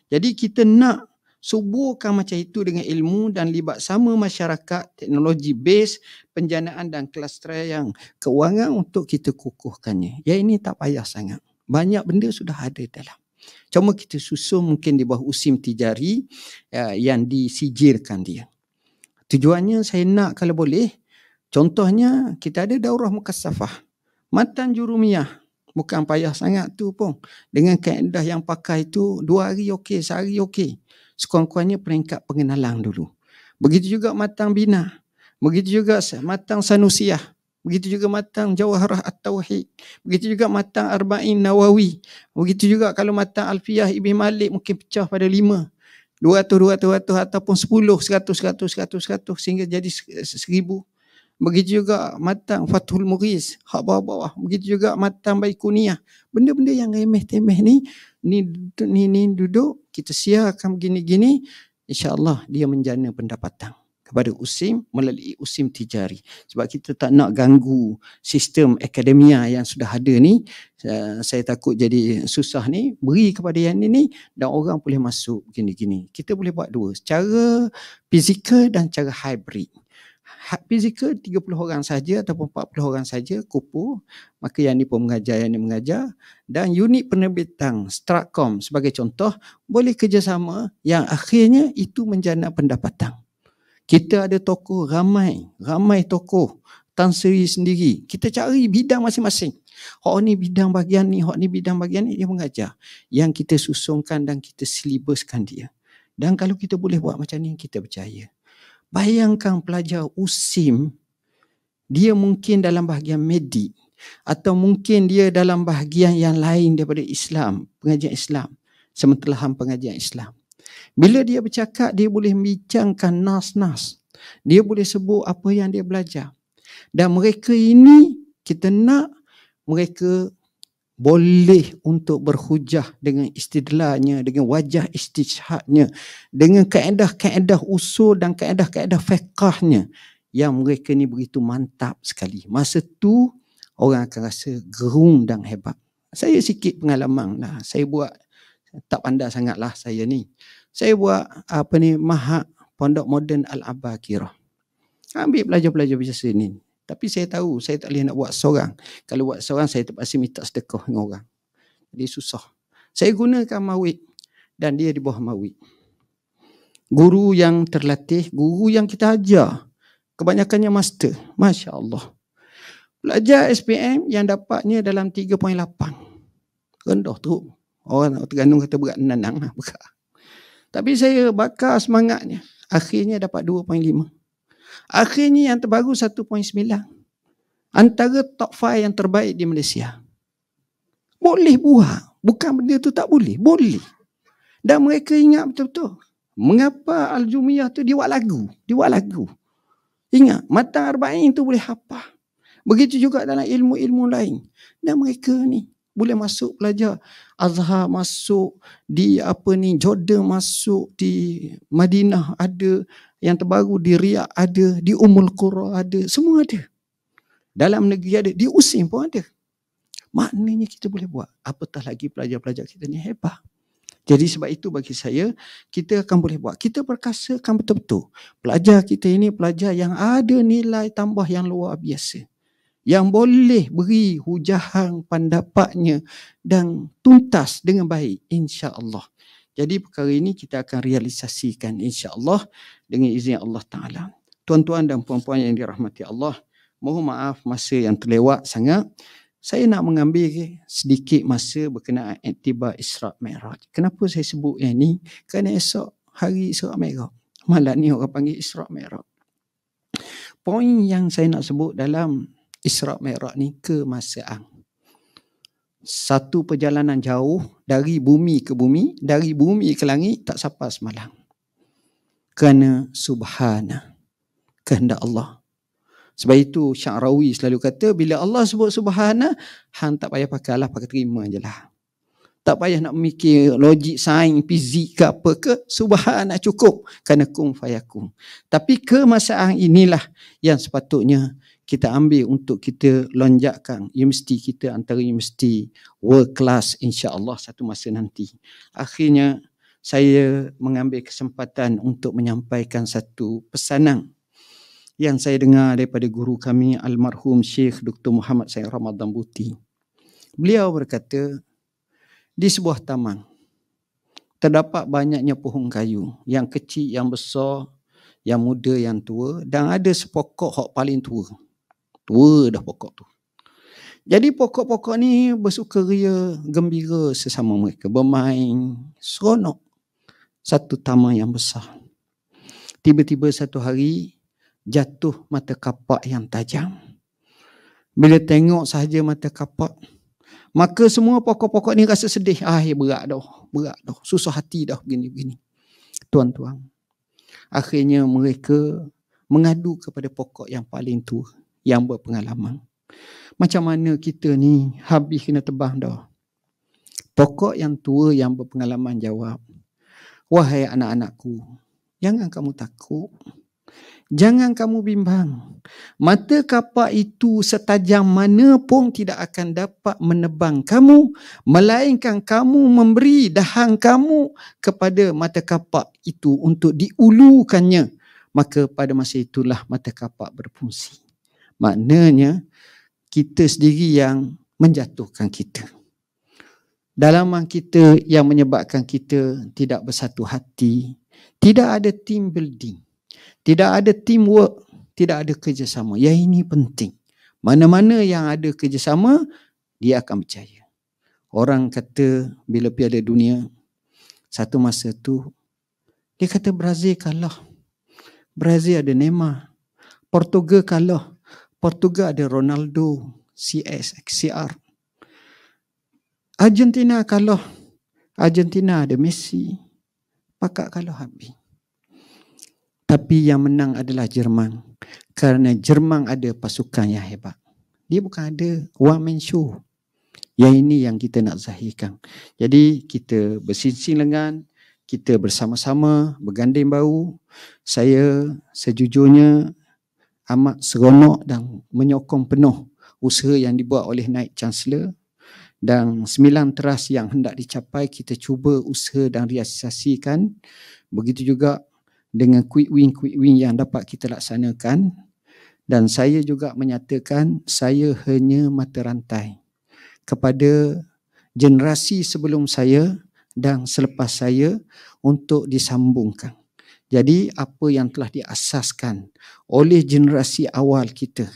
Jadi kita nak suburkan macam itu dengan ilmu dan libat sama masyarakat, teknologi base, penjanaan dan kelestarian kewangan untuk kita kukuhkannya. Ya, ini tak payah sangat. Banyak benda sudah ada dalam. Cuma kita susun mungkin di bawah Usim Tijari yang disijilkan dia. Tujuannya saya nak kalau boleh, contohnya kita ada daurah mukassafah, matan jurumiyah, bukan payah sangat tu pun. Dengan kaedah yang pakai tu 2 hari okey, sehari okey. Sekurang-kurangnya peringkat pengenalan dulu. Begitu juga matang bina. Begitu juga matang sanusiyah. Begitu juga matang Jawharah At-Tauhid. Begitu juga matang Arba'in Nawawi. Begitu juga kalau matang Alfiyah Ibn Malik mungkin pecah pada 5. 200 ataupun 10, 100 sehingga jadi 1000. Begitu juga matang Fathul Mughis, hak bawah-bawah. Begitu juga matang Baikuniyah. Benda-benda yang remeh-temeh ni duduk, kita siarkan begini-gini, insya-Allah dia menjana pendapatan kepada Usim melalui Usim Tijari. Sebab kita tak nak ganggu sistem akademia yang sudah ada ni. Saya takut jadi susah ni. Beri kepada yang ni dan orang boleh masuk begini-gini. Kita boleh buat dua, secara fizikal dan cara hybrid. Fizikal 30 orang saja ataupun 40 orang saja kupu, maka yang ni pun mengajar, yang ni mengajar. Dan unit penerbitan Stratcom sebagai contoh boleh kerjasama yang akhirnya itu menjana pendapatan. Kita ada tokoh ramai tokoh Tan Sri sendiri. Kita cari bidang masing-masing. Hak ni bidang bahagian ni, hak ni bidang bahagian ni, dia mengajar. Yang kita susunkan dan kita silibuskan dia. Dan kalau kita boleh buat macam ni, kita percaya. Bayangkan pelajar Usim, dia mungkin dalam bahagian medik atau mungkin dia dalam bahagian yang lain daripada Islam, pengajian Islam, sementelahan pengajian Islam. Bila dia bercakap, dia boleh bincangkan nas-nas. Dia boleh sebut apa yang dia belajar. Dan mereka ini, kita nak mereka boleh untuk berhujah dengan istidlalnya, dengan wajah istishhadnya, dengan kaedah-kaedah usul dan kaedah-kaedah fiqahnya yang mereka ni begitu mantap sekali. Masa tu orang akan rasa gerung dan hebat. Saya sikit pengalaman lah. Saya buat, tak pandai sangatlah saya ni. Saya buat Mahad Pondok Moden Al-Abakirah. Ambil pelajar-pelajar biasa ni. Tapi saya tahu saya tak boleh nak buat seorang. Kalau buat seorang saya terpaksa minta sedekah dengan orang. Jadi susah. Saya gunakan Mawid dan dia di bawah Mawid. Guru yang terlatih, guru yang kita ajar, kebanyakannya master. Masya Allah. Pelajar SPM yang dapatnya dalam 3.8. Rendah tu. Orang Terengganu kata berat nanang lah. Tapi saya bakar semangatnya. Akhirnya dapat 2.5. Akhirnya yang terbaru 1.9. Antara top 5 yang terbaik di Malaysia. Boleh buat. Bukan benda tu tak boleh. Boleh. Dan mereka ingat betul-betul. Mengapa Al-Jumiyah tu dia buat lagu. Ingat, Matan Arba'in tu boleh hafal. Begitu juga dalam ilmu-ilmu lain. Dan mereka ni boleh masuk pelajar Azhar, masuk di Jordan, masuk di Madinah ada, yang terbaru di Riyadh ada, di Ummul Qura ada, semua ada. Dalam negeri ada, di Usim pun ada. Maknanya kita boleh buat. Apatah lagi pelajar-pelajar kita ni hebat. Jadi sebab itu bagi saya, kita akan boleh buat. Kita perkasakan betul-betul. Pelajar kita ini pelajar yang ada nilai tambah yang luar biasa. Yang boleh beri hujahan pendapatnya dan tuntas dengan baik, insya-Allah. Jadi perkara ini kita akan realisasikan insya-Allah dengan izin Allah Ta'ala. tuan-tuan dan puan-puan yang dirahmati Allah, mohon maaf masa yang terlewat sangat. Saya nak mengambil sedikit masa berkenaan iktibar Isra' Mi'raj. Kenapa saya sebut yang ni? Kerana esok hari Isra' Mi'raj. Malam ni orang panggil Isra' Mi'raj. Poin yang saya nak sebut dalam Isra' Mi'raj ni kemasaan. Satu perjalanan jauh dari bumi ke bumi, dari bumi ke langit tak sampai semalam. Kerana subhana, kehendak Allah. Sebab itu Sya'rawi selalu kata, bila Allah sebut subhana, hang tak payah pakai Allah, pakai terima je lah. Tak payah nak memikir logik, sains, fizik ke apa ke, subhana cukup. Kerana kun fayakun. Tapi kemasaan inilah yang sepatutnya kita ambil untuk kita lonjakkan universiti kita antara universiti world class insya-Allah satu masa nanti. Akhirnya saya mengambil kesempatan untuk menyampaikan satu pesanan yang saya dengar daripada guru kami almarhum Syekh Dr. Muhammad Said Ramadan Buti. Beliau berkata, di sebuah taman terdapat banyaknya pohon kayu, yang kecil, yang besar, yang muda, yang tua, dan ada sepokok hak paling tua. Tua dah pokok tu. Jadi pokok-pokok ni bersukaria, gembira sesama mereka, bermain, seronok. Satu taman yang besar. Tiba-tiba satu hari jatuh mata kapak yang tajam. Bila tengok sahaja mata kapak, maka semua pokok-pokok ni rasa sedih. Berat dah, susah hati dah begini-begini. Tuan-tuan, akhirnya mereka mengadu kepada pokok yang paling tua, yang berpengalaman. Macam mana kita ni habis kena tebang dah. Pokok yang tua yang berpengalaman jawab, wahai anak-anakku, jangan kamu takut. Jangan kamu bimbang. Mata kapak itu setajam mana pun tidak akan dapat menebang kamu, melainkan kamu memberi dahan kamu kepada mata kapak itu untuk diulukannya. Maka pada masa itulah mata kapak berfungsi. Maknanya kita sendiri yang menjatuhkan kita. Dalaman kita yang menyebabkan kita tidak bersatu hati. Tidak ada team building. Tidak ada teamwork. Tidak ada kerjasama. Yang ini penting. Mana-mana yang ada kerjasama, dia akan berjaya. Orang kata bila Piala Dunia, satu masa tu, dia kata Brazil kalah. Brazil ada Neymar. Portugal kalah. Portugal ada Ronaldo, CR. Argentina kalah. Argentina ada Messi. Pakat kalah habis. Tapi yang menang adalah Jerman. Kerana Jerman ada pasukan yang hebat. Dia bukan ada one man show. Yang ini yang kita nak zahirkan. Jadi kita bersinsing lengan, kita bersama-sama, berganding bahu. Saya sejujurnya amat seronok dan menyokong penuh usaha yang dibuat oleh Naib Chancellor, dan 9 teras yang hendak dicapai kita cuba usaha dan realisasikan. Begitu juga dengan quick win yang dapat kita laksanakan. Dan saya juga menyatakan saya hanya mata rantai kepada generasi sebelum saya dan selepas saya untuk disambungkan. Jadi apa yang telah diasaskan oleh generasi awal kita,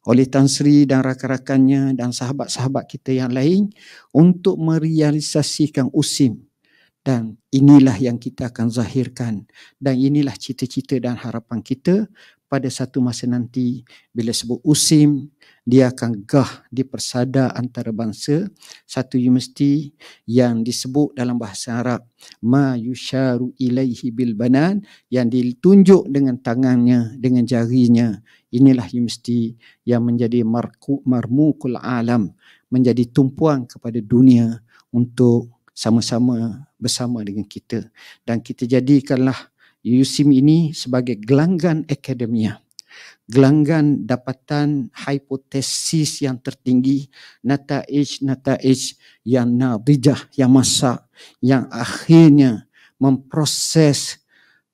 oleh Tan Sri dan rakan-rakannya dan sahabat-sahabat kita yang lain untuk merealisasikan USIM. Dan inilah yang kita akan zahirkan. Dan inilah cita-cita dan harapan kita pada satu masa nanti bila sebut USIM, dia akan gah di persada antarabangsa, satu universiti yang disebut dalam bahasa Arab ma yusharu ilaihi bil banan, yang ditunjuk dengan tangannya, dengan jarinya. Inilah universiti yang menjadi marmukul alam, menjadi tumpuan kepada dunia untuk sama-sama bersama dengan kita. Dan kita jadikanlah USIM ini sebagai gelanggang akademia, gelanggang dapatan hipotesis yang tertinggi, nataij yang nadijah, yang masak, yang akhirnya memproses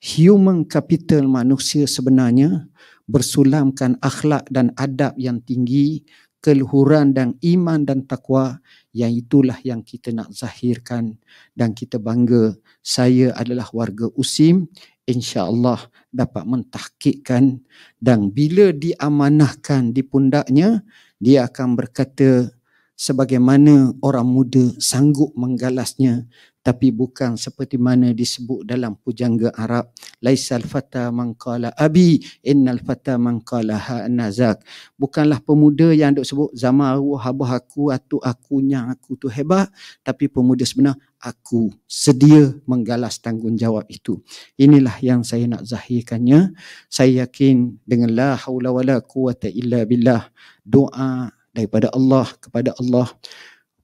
human capital manusia sebenarnya, bersulamkan akhlak dan adab yang tinggi, keluhuran dan iman dan takwa, yang itulah yang kita nak zahirkan. Dan kita bangga, saya adalah warga USIM, insya-Allah dapat mentahqiqkan, dan bila diamanahkan di pundaknya, dia akan berkata sebagaimana orang muda sanggup menggalasnya, tapi bukan seperti mana disebut dalam pujangga Arab, laisal fata man qala abi innal fata man qala ha nazak. Bukanlah pemuda yang duk sebut zaman arwah abah aku, atuk aku, nyang aku tu hebat, tapi pemuda sebenar aku sedia menggalas tanggungjawab itu. Inilah yang saya nak zahirkannya. Saya yakin dengan la haula wala quwata illa billah, doa daripada Allah kepada Allah,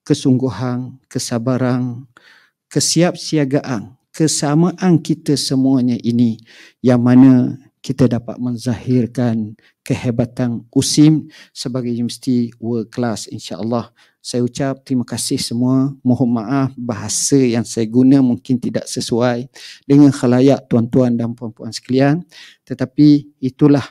kesungguhan, kesabaran, kesiapsiagaan, kesamaan kita semuanya ini, yang mana kita dapat menzahirkan kehebatan USIM sebagai universiti world class, insya-Allah. Saya ucap terima kasih semua. Mohon maaf bahasa yang saya guna mungkin tidak sesuai dengan khalayak tuan-tuan dan puan-puan sekalian, tetapi itulah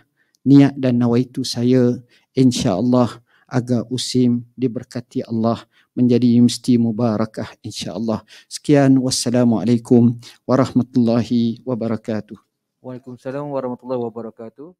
niat dan nawaitu saya, insya-Allah, agar USIM diberkati Allah menjadi universiti mubarakah, insya-Allah. Sekian, wassalamualaikum warahmatullahi wabarakatuh. Waalaikumsalam warahmatullahi wabarakatuh.